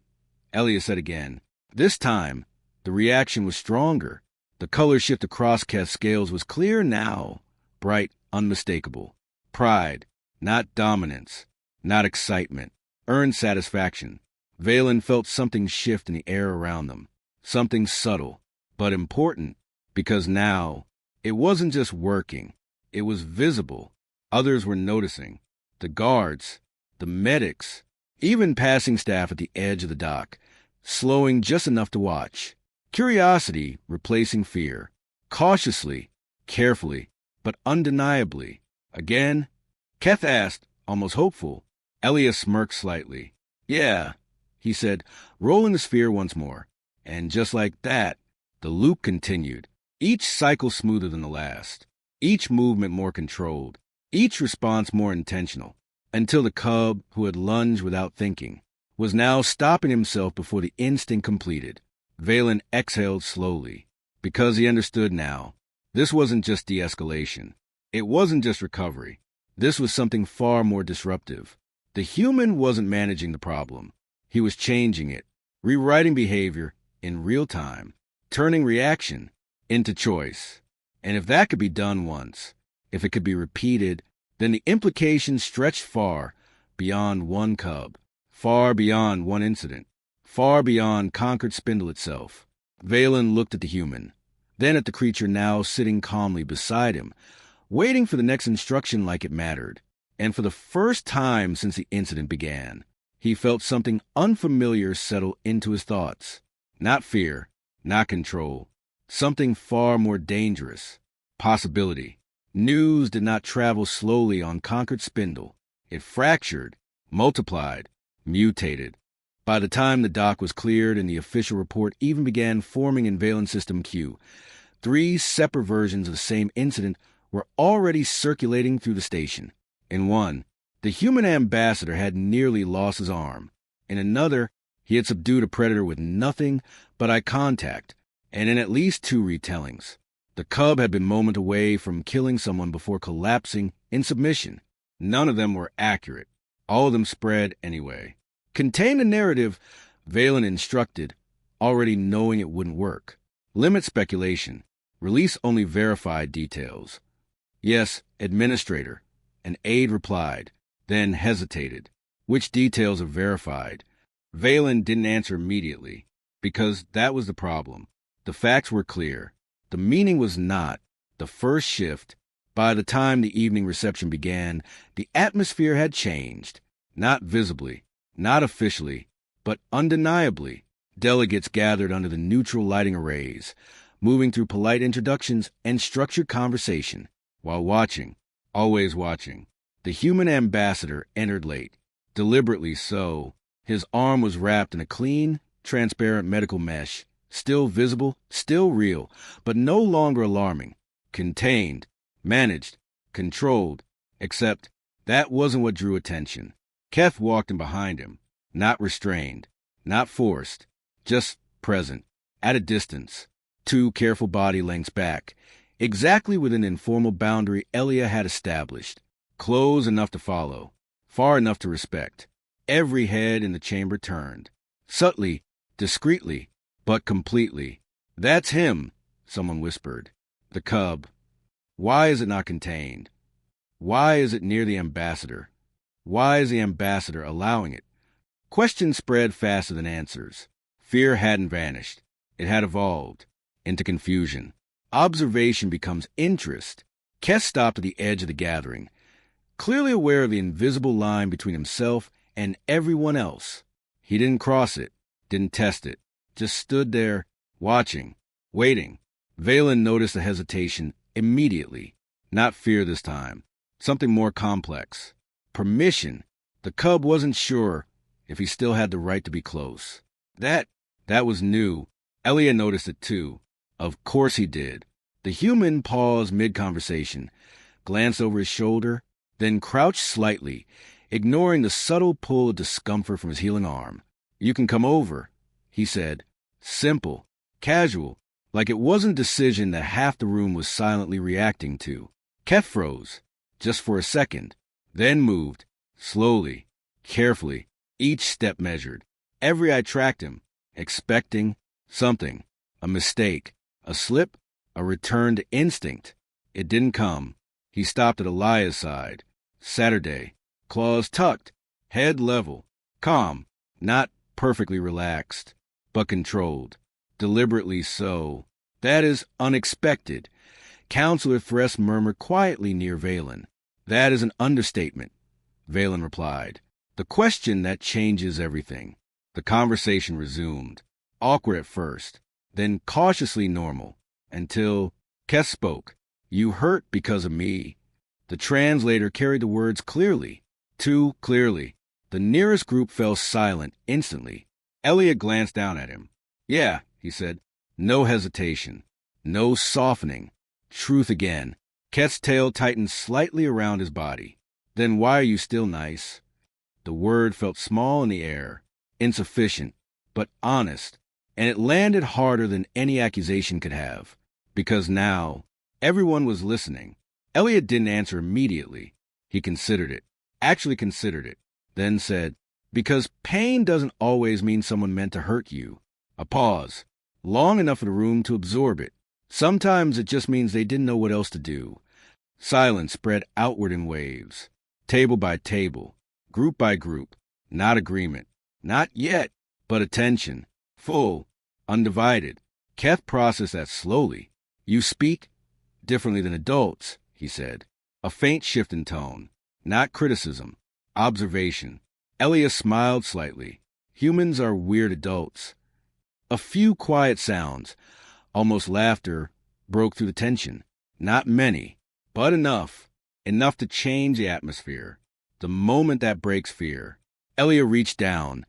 S1: Elia said again. This time, the reaction was stronger. The color shift across Keth's scales was clear now, bright, unmistakable. Pride, not dominance, not excitement, earned satisfaction. Valen felt something shift in the air around them, something subtle, but important, because now it wasn't just working, it was visible. Others were noticing. The guards, the medics, even passing staff at the edge of the dock, slowing just enough to watch. Curiosity replacing fear. Cautiously, carefully, but undeniably. Again, Keth asked, almost hopeful. Elia smirked slightly. Yeah, he said, rolling the sphere once more. And just like that, the loop continued. Each cycle smoother than the last. Each movement more controlled. Each response more intentional. Until the cub, who had lunged without thinking, was now stopping himself before the instinct completed. Valen exhaled slowly, because he understood now. This wasn't just de-escalation. It wasn't just recovery. This was something far more disruptive. The human wasn't managing the problem. He was changing it, rewriting behavior in real time, turning reaction into choice. And if that could be done once, if it could be repeated, then the implications stretched far beyond one cub, far beyond one incident, far beyond Conquered Spindle itself. Valen looked at the human, then at the creature now sitting calmly beside him, waiting for the next instruction like it mattered. And for the first time since the incident began, he felt something unfamiliar settle into his thoughts. Not fear, not control. Something far more dangerous. Possibility. News did not travel slowly on Conquered Spindle. It fractured, multiplied, mutated. By the time the dock was cleared and the official report even began forming in Valen's System Q, 3 separate versions of the same incident were already circulating through the station. In one, the human ambassador had nearly lost his arm. In another, he had subdued a predator with nothing but eye contact. And in at least 2 retellings, the cub had been moments away from killing someone before collapsing in submission. None of them were accurate. All of them spread anyway. Contain the narrative, Valen instructed, already knowing it wouldn't work. Limit speculation. Release only verified details. Yes, administrator. An aide replied, then hesitated. Which details are verified? Valen didn't answer immediately, because that was the problem. The facts were clear. The meaning was not. The first shift. By the time the evening reception began, the atmosphere had changed. Not visibly, not officially, but undeniably. Delegates gathered under the neutral lighting arrays, moving through polite introductions and structured conversation, while watching, always watching. The human ambassador entered late, deliberately so. His arm was wrapped in a clean, transparent medical mesh, still visible, still real, but no longer alarming. Contained, managed, controlled, except that wasn't what drew attention. Keth walked in behind him, not restrained, not forced, just present, at a distance, 2 careful body lengths back, exactly within the informal boundary Elia had established, close enough to follow, far enough to respect. Every head in the chamber turned, subtly, discreetly, but completely. That's him, someone whispered. The cub. Why is it not contained? Why is it near the ambassador? Why is the ambassador allowing it? Questions spread faster than answers. Fear hadn't vanished. It had evolved into confusion. Observation becomes interest. Keth stopped at the edge of the gathering, clearly aware of the invisible line between himself and everyone else. He didn't cross it, didn't test it, just stood there, watching, waiting. Valen noticed the hesitation immediately. Not fear this time. Something more complex. Permission. The cub wasn't sure if he still had the right to be close. That was new. Elia noticed it too. Of course he did. The human paused mid-conversation, glanced over his shoulder, then crouched slightly, ignoring the subtle pull of discomfort from his healing arm. You can come over, he said. Simple, casual, like it wasn't a decision that half the room was silently reacting to. Keth froze, just for a second, then moved, slowly, carefully, each step measured. Every eye tracked him, expecting something, a mistake, a slip, a return to instinct. It didn't come. He stopped at Elia's side. Saturday, claws tucked, head level, calm, not perfectly relaxed, but controlled, deliberately so. That is unexpected. Counselor Thress murmured quietly near Valen. That is an understatement, Valen replied. The question that changes everything. The conversation resumed, awkward at first, then cautiously normal, until Keth spoke. You hurt because of me. The translator carried the words clearly, too clearly. The nearest group fell silent instantly. Elliot glanced down at him. Yeah, he said. No hesitation. No softening. Truth again. Keth's tail tightened slightly around his body. Then why are you still nice? The word felt small in the air, insufficient, but honest, and it landed harder than any accusation could have. Because now, everyone was listening. Elliot didn't answer immediately. He considered it, actually considered it, then said, because pain doesn't always mean someone meant to hurt you. A pause, long enough for the room to absorb it. Sometimes it just means they didn't know what else to do. Silence spread outward in waves, table by table, group by group, not agreement. Not yet, but attention, full, undivided. Keth processed that slowly. You speak differently than adults, he said. A faint shift in tone, not criticism, observation. Elia smiled slightly. Humans are weird adults. A few quiet sounds, almost laughter, broke through the tension. Not many, but enough. Enough to change the atmosphere. The moment that breaks fear. Elia reached down,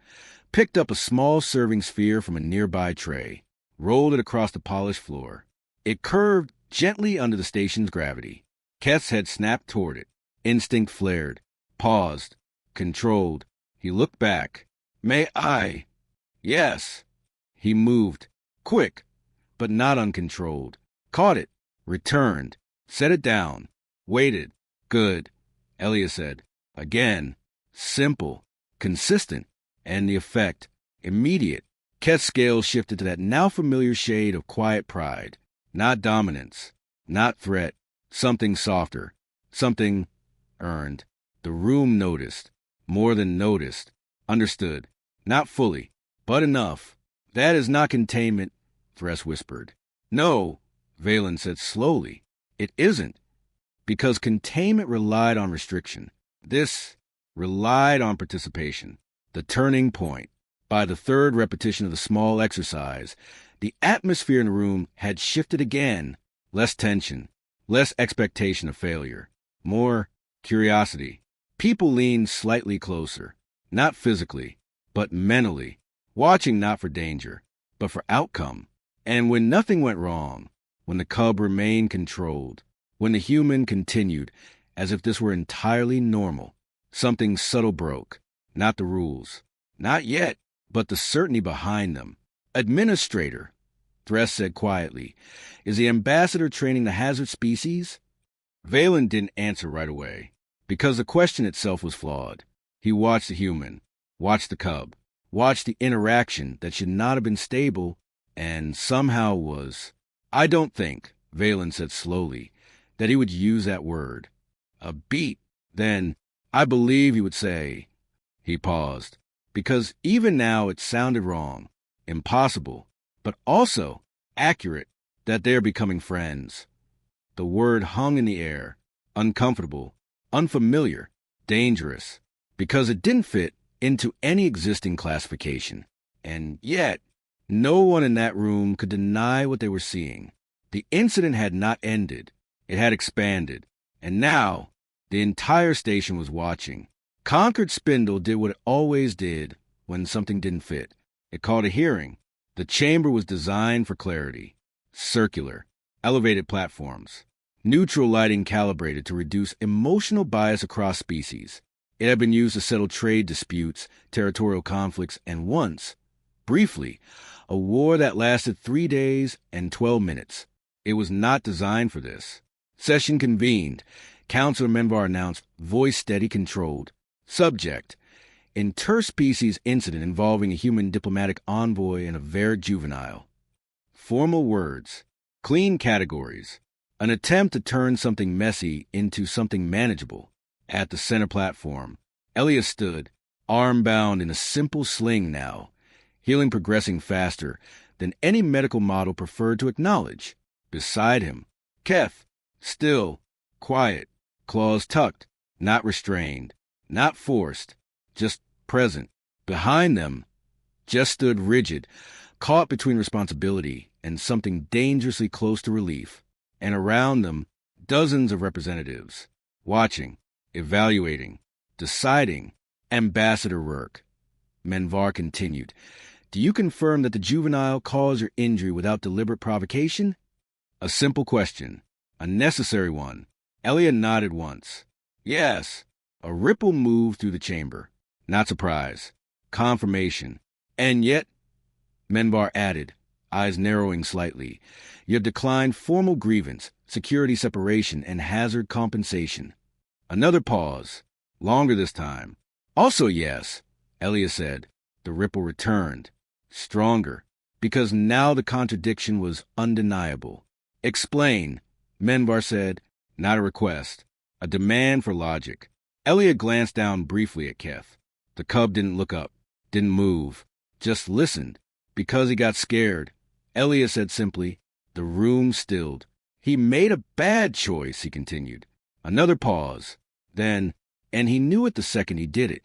S1: picked up a small serving sphere from a nearby tray, rolled it across the polished floor. It curved gently under the station's gravity. Keth's head snapped toward it. Instinct flared, paused, controlled. He looked back. May I? Yes. He moved, quick, but not uncontrolled. Caught it, returned, set it down, waited. Good, Elia said. Again, simple, consistent, and the effect, immediate. Keth's scales shifted to that now familiar shade of quiet pride. Not dominance, not threat, something softer, something earned. The room noticed, more than noticed, understood. Not fully, but enough. That is not containment, Thress whispered. No, Valen said slowly. It isn't. Because containment relied on restriction. This relied on participation. The turning point. By the third repetition of the small exercise, the atmosphere in the room had shifted again. Less tension, less expectation of failure, more curiosity. People leaned slightly closer, not physically, but mentally, watching not for danger, but for outcome. And when nothing went wrong, when the cub remained controlled, when the human continued as if this were entirely normal, something subtle broke. Not the rules. Not yet, but the certainty behind them. Administrator, Thress said quietly, is the ambassador training the hazard species? Valen didn't answer right away, because the question itself was flawed. He watched the human, watched the cub, watched the interaction that should not have been stable, and somehow was. I don't think, Valen said slowly, that he would use that word. A beat. Then, I believe he would say. He paused, because even now it sounded wrong, impossible, but also accurate, that they're becoming friends. The word hung in the air, uncomfortable, unfamiliar, dangerous, because it didn't fit into any existing classification. And yet, no one in that room could deny what they were seeing. The incident had not ended. It had expanded. And now, the entire station was watching. Concord Spindle did what it always did when something didn't fit. It called a hearing. The chamber was designed for clarity. Circular, elevated platforms. Neutral lighting calibrated to reduce emotional bias across species. It had been used to settle trade disputes, territorial conflicts, and once, briefly, a war that lasted 3 days and 12 minutes. It was not designed for this. Session convened. Counselor Menvar announced, voice steady, controlled. Subject, interspecies incident involving a human diplomatic envoy and a Varric juvenile. Formal words, clean categories, an attempt to turn something messy into something manageable. At the center platform, Elia stood, arm-bound in a simple sling now, healing progressing faster than any medical model preferred to acknowledge. Beside him, Keth, still, quiet, claws tucked, not restrained, not forced, just present. Behind them, Jess stood rigid, caught between responsibility and something dangerously close to relief. And around them, dozens of representatives, watching, evaluating, deciding, ambassador work. Menvar continued, "Do you confirm that the juvenile caused your injury without deliberate provocation?" A simple question, a necessary one. Elia nodded once. Yes. A ripple moved through the chamber. Not surprise. Confirmation. And yet, Menvar added, eyes narrowing slightly, you have declined formal grievance, security separation, and hazard compensation. Another pause. Longer this time. Also yes, Elia said. The ripple returned. Stronger. Because now the contradiction was undeniable. Explain, Menvar said. Not a request. A demand for logic. Elia glanced down briefly at Keth. The cub didn't look up, didn't move, just listened. Because he got scared. Elia said simply. The room stilled. He made a bad choice, he continued. Another pause. Then, and he knew it the second he did it.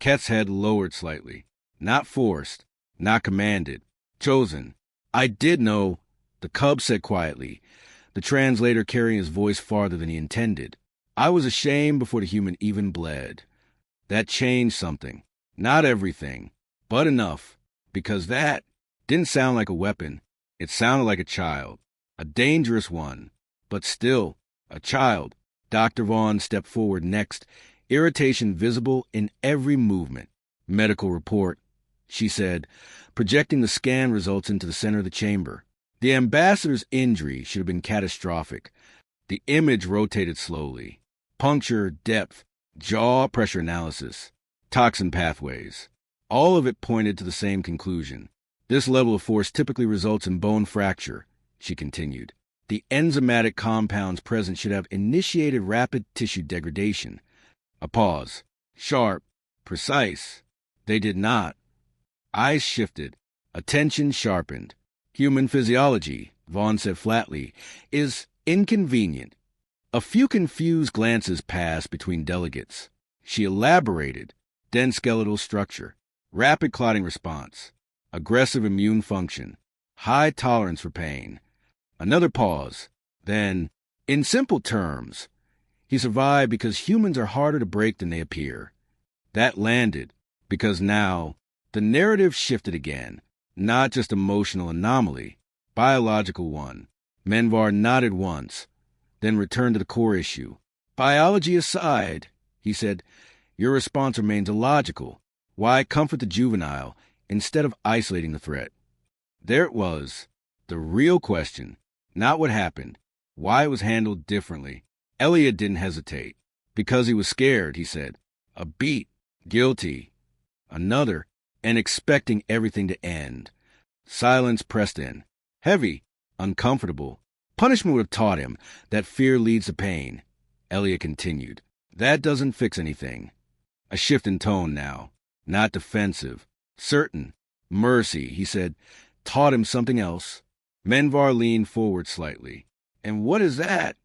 S1: Keth's head lowered slightly. Not forced, not commanded. Chosen. I did know, the cub said quietly, the translator carrying his voice farther than he intended. I was ashamed before the human even bled. That changed something. Not everything, but enough. Because that didn't sound like a weapon. It sounded like a child. A dangerous one. But still, a child. Dr. Vaughn stepped forward next, irritation visible in every movement. Medical report, she said, projecting the scan results into the center of the chamber. The ambassador's injury should have been catastrophic. The image rotated slowly. Puncture, depth, jaw pressure analysis, toxin pathways. All of it pointed to the same conclusion. This level of force typically results in bone fracture, she continued. The enzymatic compounds present should have initiated rapid tissue degradation. A pause. Sharp. Precise. They did not. Eyes shifted. Attention sharpened. Human physiology, Vaughn said flatly, is inconvenient. A few confused glances passed between delegates. She elaborated. Dense skeletal structure. Rapid clotting response. Aggressive immune function. High tolerance for pain. Another pause. Then, in simple terms, he survived because humans are harder to break than they appear. That landed, because now, the narrative shifted again. Not just emotional anomaly, biological one. Menvar nodded once, then returned to the core issue. Biology aside, he said, your response remains illogical. Why comfort the juvenile instead of isolating the threat? There it was, the real question, not what happened, why it was handled differently. Elliot didn't hesitate. Because he was scared, he said. A beat, guilty. Another, and expecting everything to end. Silence pressed in. Heavy, uncomfortable. Punishment would have taught him that fear leads to pain. Elliot continued. That doesn't fix anything. A shift in tone now. Not defensive. Certain. Mercy, he said, taught him something else. Menvar leaned forward slightly. And what is that?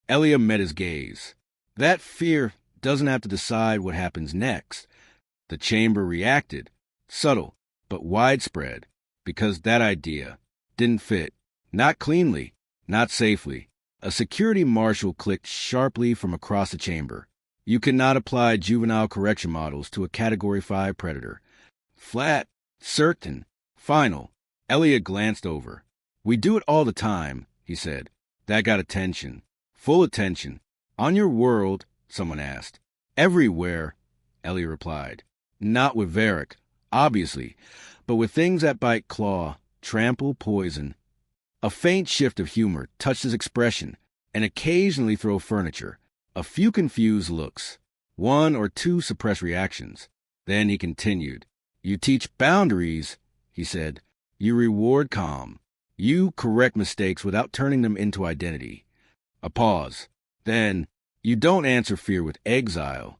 S1: Elliot met his gaze. That fear doesn't have to decide what happens next. The chamber reacted. Subtle, but widespread, because that idea didn't fit. Not cleanly, not safely. A security marshal clicked sharply from across the chamber. You cannot apply juvenile correction models to a Category 5 predator. Flat, certain, final. Elliot glanced over. We do it all the time, he said. That got attention. Full attention. On your world, someone asked. Everywhere, Elliot replied. Not with Varric. Obviously, but with things that bite, claw, trample, poison. A faint shift of humor touched his expression, and occasionally throw furniture. A few confused looks. One or two suppressed reactions. Then he continued. You teach boundaries, he said. You reward calm. You correct mistakes without turning them into identity. A pause. Then, you don't answer fear with exile.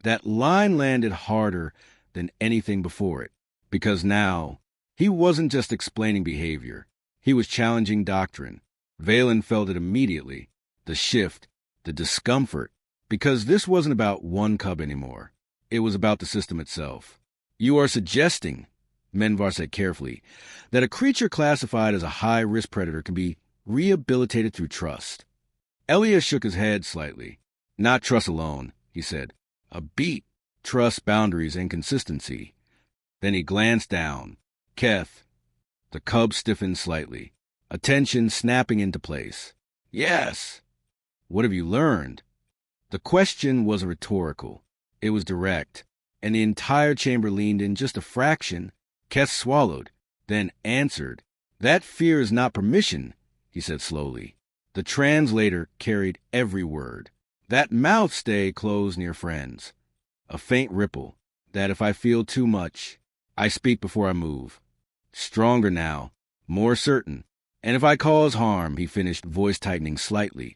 S1: That line landed harder than anything before it, because now he wasn't just explaining behavior. He was challenging doctrine. Valen felt it immediately, the shift, the discomfort, because this wasn't about one cub anymore. It was about the system itself. You are suggesting, Menvar said carefully, that a creature classified as a high-risk predator can be rehabilitated through trust. Elia shook his head slightly. Not trust alone, he said. A beat, trust, boundaries, and consistency. Then he glanced down. Keth. The cub stiffened slightly, attention snapping into place. Yes. What have you learned? The question wasn't rhetorical. It was direct, and the entire chamber leaned in just a fraction. Keth swallowed, then answered. That fear is not permission, he said slowly. The translator carried every word. That mouth stay closed near friends. A faint ripple, that if I feel too much, I speak before I move. Stronger now, more certain. And if I cause harm, he finished, voice tightening slightly,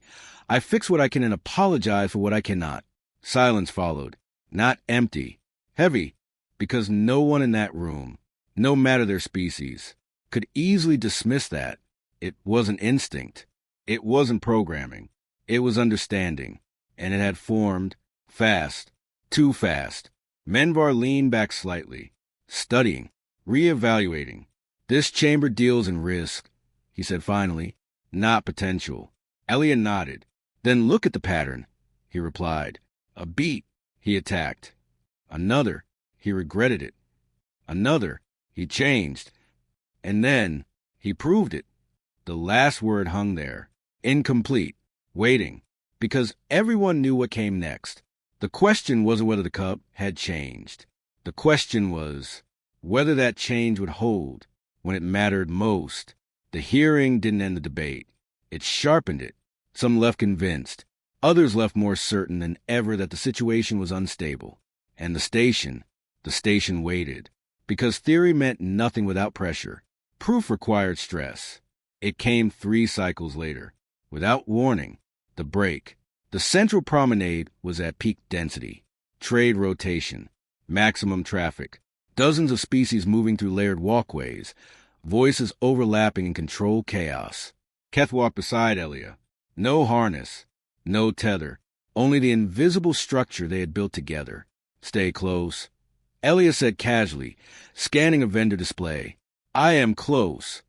S1: I fix what I can and apologize for what I cannot. Silence followed, not empty, heavy, because no one in that room, no matter their species, could easily dismiss that. It wasn't instinct. It wasn't programming. It was understanding. And it had formed fast, too fast. Menvar leaned back slightly, studying, reevaluating. This chamber deals in risk, he said finally, not potential. Elia nodded. Then look at the pattern, he replied. A beat, he attacked. Another, he regretted it. Another, he changed. And then, he proved it. The last word hung there, incomplete, waiting, because everyone knew what came next. The question wasn't whether the cub had changed. The question was whether that change would hold when it mattered most. The hearing didn't end the debate. It sharpened it. Some left convinced. Others left more certain than ever that the situation was unstable. And the station waited. Because theory meant nothing without pressure. Proof required stress. It came 3 cycles later. Without warning, the break. The central promenade was at peak density. Trade rotation. Maximum traffic. Dozens of species moving through layered walkways. Voices overlapping in controlled chaos. Keth walked beside Elia. No harness. No tether. Only the invisible structure they had built together. Stay close. Elia said casually, scanning a vendor display. I am close,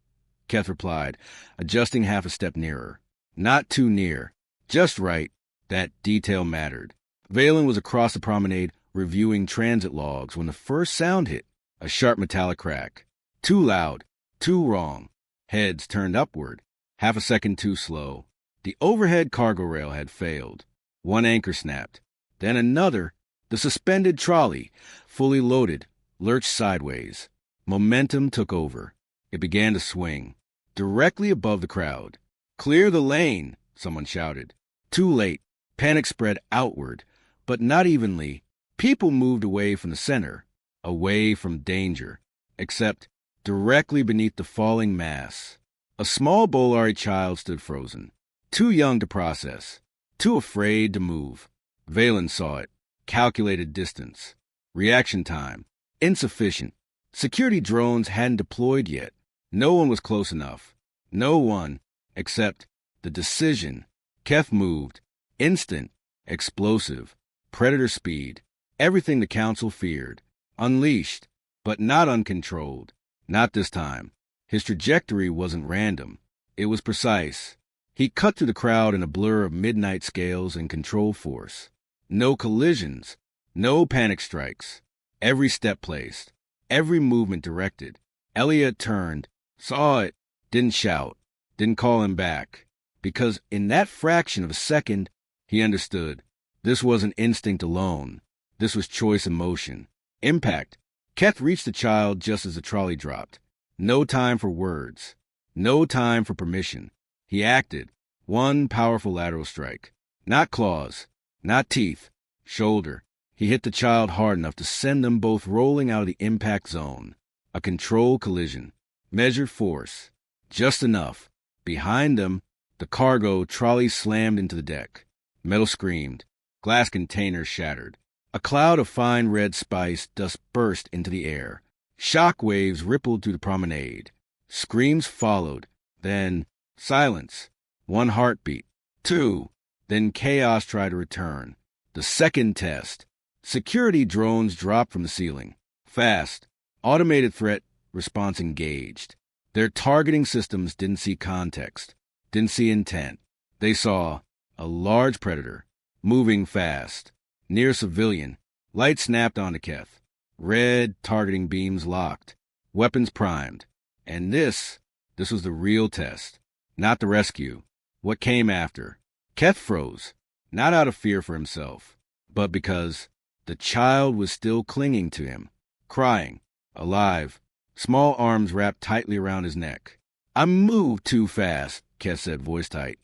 S1: Keth replied, adjusting half a step nearer. Not too near. Just right. That detail mattered. Valen was across the promenade, reviewing transit logs when the first sound hit. A sharp metallic crack. Too loud. Too wrong. Heads turned upward. Half a second too slow. The overhead cargo rail had failed. One anchor snapped. Then another. The suspended trolley, fully loaded, lurched sideways. Momentum took over. It began to swing, directly above the crowd. Clear the lane, someone shouted. Too late. Panic spread outward, but not evenly. People moved away from the center, away from danger, except directly beneath the falling mass. A small Bolari child stood frozen, too young to process, too afraid to move. Valen saw it. Calculated distance. Reaction time. Insufficient. Security drones hadn't deployed yet. No one was close enough. No one, except the decision. Keth moved. Instant. Explosive. Predator speed. Everything the council feared. Unleashed, but not uncontrolled. Not this time. His trajectory wasn't random. It was precise. He cut through the crowd in a blur of midnight scales and control force. No collisions, no panic strikes. Every step placed, every movement directed. Elliot turned, saw it, didn't shout, didn't call him back. Because in that fraction of a second, he understood. This wasn't instinct alone. This was choice and motion. Impact. Keth reached the child just as the trolley dropped. No time for words. No time for permission. He acted. One powerful lateral strike. Not claws. Not teeth. Shoulder. He hit the child hard enough to send them both rolling out of the impact zone. A controlled collision. Measured force. Just enough. Behind them, the cargo trolley slammed into the deck. Metal screamed. Glass containers shattered. A cloud of fine red spice dust burst into the air. Shock waves rippled through the promenade. Screams followed. Then silence. One heartbeat. Two. Then chaos tried to return. The second test. Security drones dropped from the ceiling. Fast. Automated threat response engaged. Their targeting systems didn't see context, didn't see intent. They saw a large predator, moving fast, near civilian. Light snapped onto Keth. Red targeting beams locked, weapons primed. And this was the real test, not the rescue. What came after? Keth froze, not out of fear for himself, but because the child was still clinging to him, crying, alive, small arms wrapped tightly around his neck. I moved too fast, Keth said, voice tight.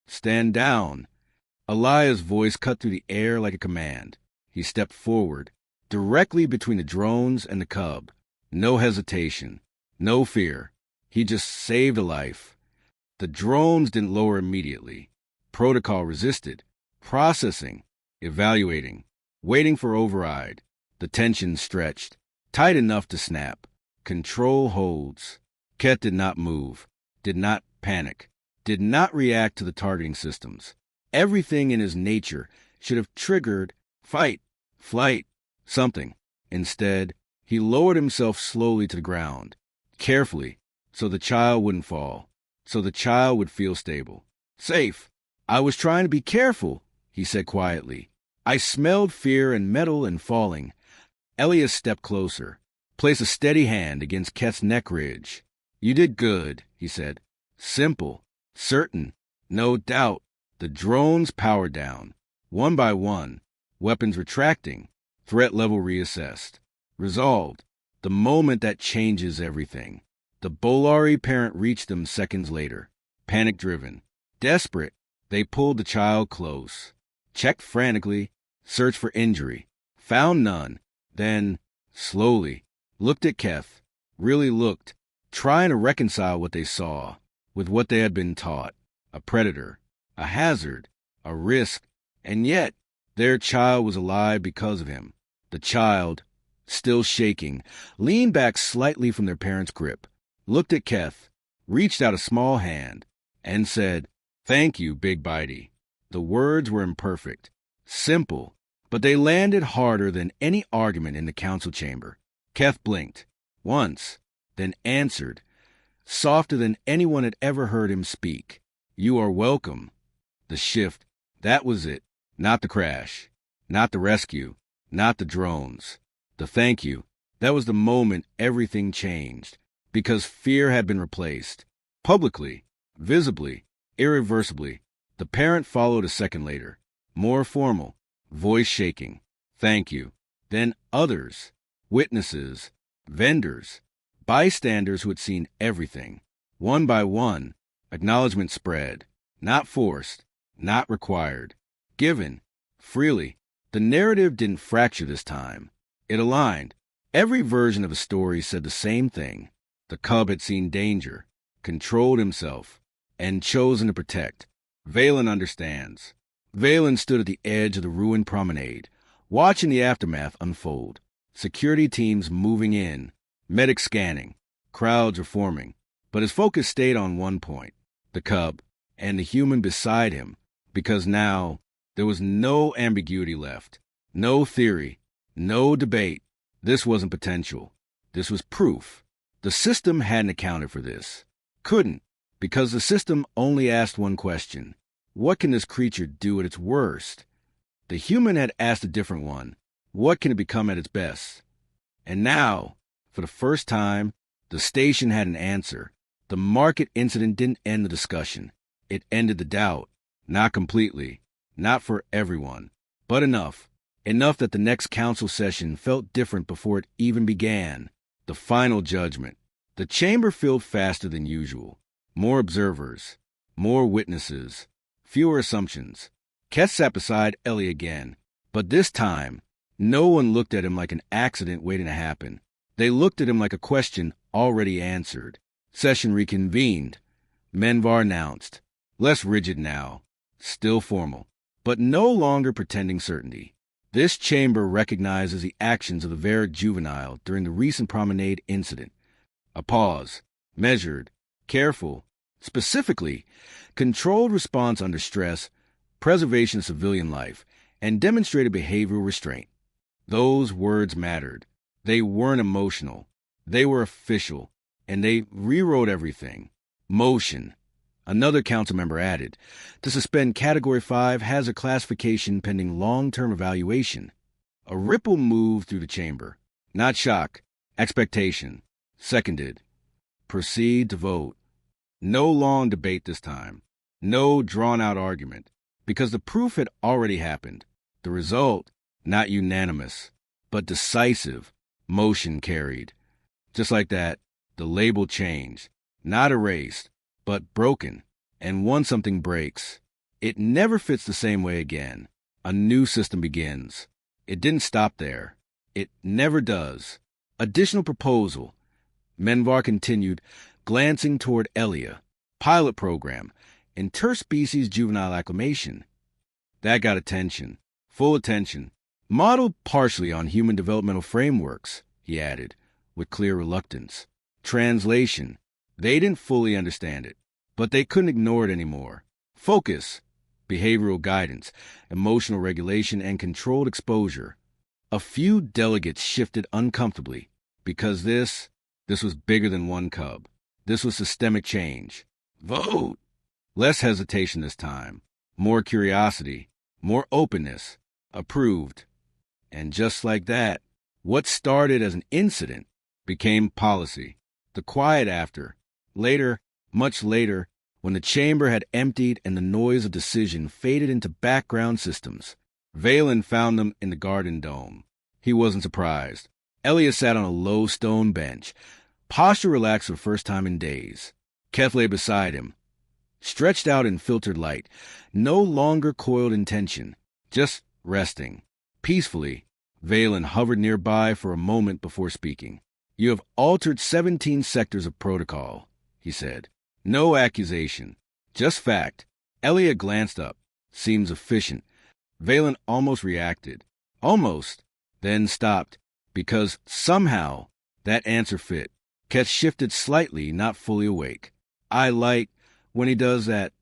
S1: Stand down. Eliah's voice cut through the air like a command. He stepped forward, directly between the drones and the cub. No hesitation, no fear. He just saved a life. The drones didn't lower immediately. Protocol resisted, processing, evaluating, waiting for override. The tension stretched, tight enough to snap. Control holds. Keth did not move, did not panic, did not react to the targeting systems. Everything in his nature should have triggered fight, flight, something. Instead, he lowered himself slowly to the ground, carefully, so the child wouldn't fall, so the child would feel stable. Safe. I was trying to be careful, he said quietly. I smelled fear and metal and falling. Elias stepped closer, placed a steady hand against Keth's neck ridge. You did good, he said. Simple, certain, no doubt. The drones powered down, one by one, weapons retracting, threat level reassessed. Resolved, the moment that changes everything. The Bolari parent reached them seconds later, panic-driven. Desperate, they pulled the child close, checked frantically, searched for injury, found none, then, slowly, looked at Keth, really looked, trying to reconcile what they saw with what they had been taught. A predator, a hazard, a risk, and yet their child was alive because of him. The child, still shaking, leaned back slightly from their parents' grip, looked at Keth, reached out a small hand, and said, "Thank you, Big Bitey." The words were imperfect, simple, but they landed harder than any argument in the council chamber. Keth blinked, once, then answered, softer than anyone had ever heard him speak. "You are welcome." The shift, that was it. Not the crash, not the rescue, not the drones. The thank you, that was the moment everything changed, because fear had been replaced. Publicly, visibly, irreversibly. The parent followed a second later, more formal, voice shaking. Thank you. Then others, witnesses, vendors, bystanders who had seen everything. One by one, acknowledgement spread, not forced, not required, given, freely. The narrative didn't fracture this time. It aligned. Every version of a story said the same thing. The cub had seen danger, controlled himself, and chosen to protect. Valen understands. Valen stood at the edge of the ruined promenade, watching the aftermath unfold. Security teams moving in, medics scanning, crowds are forming. But his focus stayed on one point, the cub, and the human beside him, because now there was no ambiguity left, no theory, no debate. This wasn't potential. This was proof. The system hadn't accounted for this. Couldn't, because the system only asked one question. What can this creature do at its worst? The human had asked a different one. What can it become at its best? And now, for the first time, the station had an answer. The market incident didn't end the discussion. It ended the doubt. Not completely. Not for everyone. But enough. Enough that the next council session felt different before it even began. The final judgment. The chamber filled faster than usual. More observers. More witnesses. Fewer assumptions. Keth sat beside Ellie again, But this time, no one looked at him like an accident waiting to happen. They looked at him like a question already answered. Session reconvened. Menvar announced, less rigid now, still formal, but no longer pretending certainty. This chamber recognizes the actions of the Varric juvenile during the recent promenade incident. A pause, measured, careful, specifically, controlled response under stress, preservation of civilian life, and demonstrated behavioral restraint. Those words mattered. They weren't emotional. They were official, and they rewrote everything. Motion. Another council member added, to suspend Category 5 has a classification pending long-term evaluation. A ripple moved through the chamber. Not shock, expectation. Seconded. Proceed to vote. No long debate this time. No drawn-out argument, because the proof had already happened. The result, not unanimous, but decisive. Motion carried. Just like that, the label changed. Not erased, but broken. And once something breaks, it never fits the same way again. A new system begins. It didn't stop there. It never does. Additional proposal. Menvar continued, glancing toward Elia. Pilot program. Interspecies juvenile acclimation. That got attention. Full attention. Modeled partially on human developmental frameworks, he added, with clear reluctance. Translation. They didn't fully understand it, but they couldn't ignore it anymore. Focus. Behavioral guidance, emotional regulation, and controlled exposure. A few delegates shifted uncomfortably, because this was bigger than one cub. This was systemic change. Vote! Less hesitation this time. More curiosity. More openness. Approved. And just like that, what started as an incident became policy. The quiet after. Later, much later, when the chamber had emptied and the noise of decision faded into background systems, Valen found them in the garden dome. He wasn't surprised. Elia sat on a low stone bench, posture relaxed for the first time in days. Keth lay beside him, stretched out in filtered light, no longer coiled in tension, just resting. Peacefully, Valen hovered nearby for a moment before speaking. You have altered 17 sectors of protocol, he said. No accusation, just fact. Elia glanced up. Seems efficient. Valen almost reacted. Almost. Then stopped, because somehow that answer fit. Keth shifted slightly, not fully awake. I like when he does that,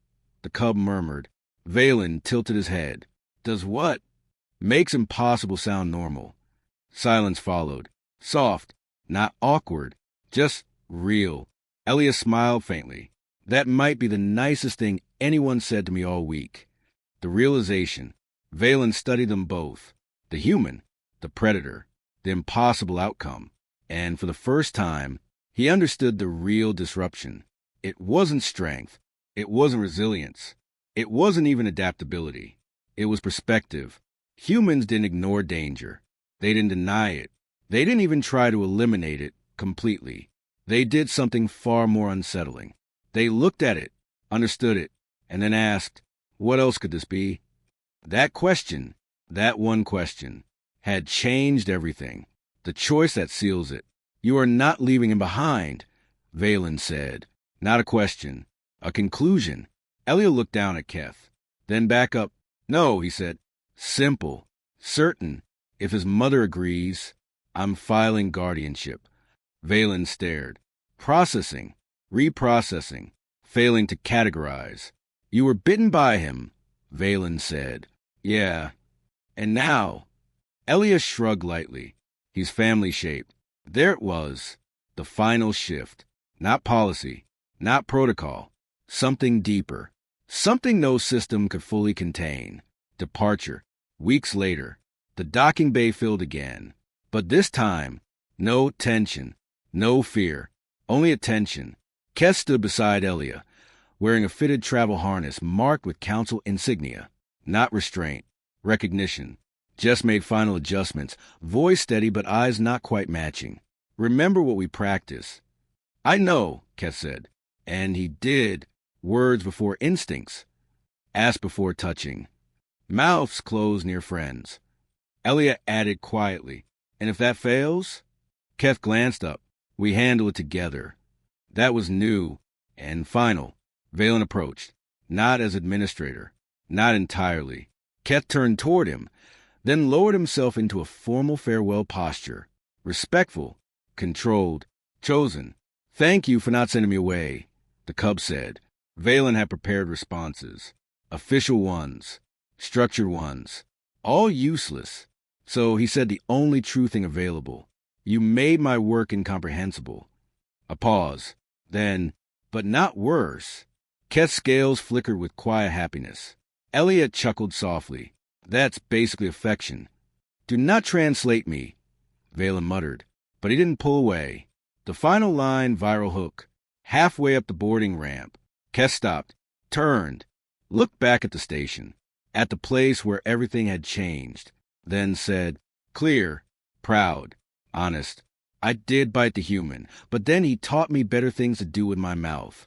S1: the cub murmured. Valen tilted his head. Does what? Makes impossible sound normal. Silence followed. Soft, not awkward, just real. Elia smiled faintly. That might be the nicest thing anyone said to me all week. The realization. Valen studied them both. The human, the predator, the impossible outcome. And for the first time, he understood the real disruption. It wasn't strength. It wasn't resilience. It wasn't even adaptability. It was perspective. Humans didn't ignore danger. They didn't deny it. They didn't even try to eliminate it completely. They did something far more unsettling. They looked at it, understood it, and then asked, what else could this be? That question, that one question, had changed everything. The choice that seals it. You are not leaving him behind, Valen said. Not a question. A conclusion. Elia looked down at Keth, then back up. No, he said. Simple. Certain. If his mother agrees, I'm filing guardianship. Valen stared. Processing. Reprocessing. Failing to categorize. You were bitten by him, Valen said. Yeah. And now? Elia shrugged lightly. He's family-shaped. There it was. The final shift. Not policy. Not protocol. Something deeper. Something no system could fully contain. Departure. Weeks later. The docking bay filled again. But this time, no tension. No fear. Only attention. Keth stood beside Elia, wearing a fitted travel harness marked with council insignia. Not restraint. Recognition. Just made final adjustments, voice steady but eyes not quite matching. Remember what we practice. I know, Keth said. And he did. Words before instincts. Ask before touching. Mouths closed near friends. Elliot added quietly, and if that fails? Keth glanced up. We handle it together. That was new and final. Valen approached, not as administrator, not entirely. Keth turned toward him, then lowered himself into a formal farewell posture. Respectful, controlled, chosen. Thank you for not sending me away, the cub said. Valen had prepared responses. Official ones, structured ones, all useless. So he said the only true thing available. You made my work incomprehensible. A pause. Then, but not worse. Keth's scales flickered with quiet happiness. Elliot chuckled softly. That's basically affection. Do not translate me, Valen muttered, but he didn't pull away. The final line, viral hook. Halfway up the boarding ramp, Keth stopped, turned, looked back at the station, at the place where everything had changed, then said, clear, proud, honest. I did bite the human, but then he taught me better things to do with my mouth.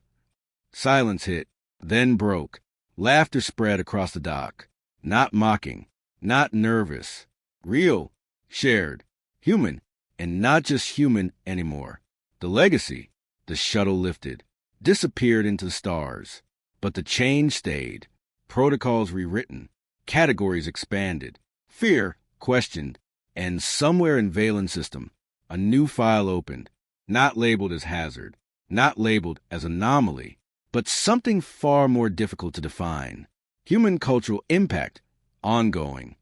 S1: Silence hit, then broke. Laughter spread across the dock. Not mocking, not nervous. Real, shared, human, and not just human anymore. The legacy, the shuttle lifted, disappeared into the stars. But the change stayed. Protocols rewritten, categories expanded, fear questioned, and somewhere in Valen's system, a new file opened, not labeled as hazard, not labeled as anomaly, but something far more difficult to define. Human cultural impact, ongoing.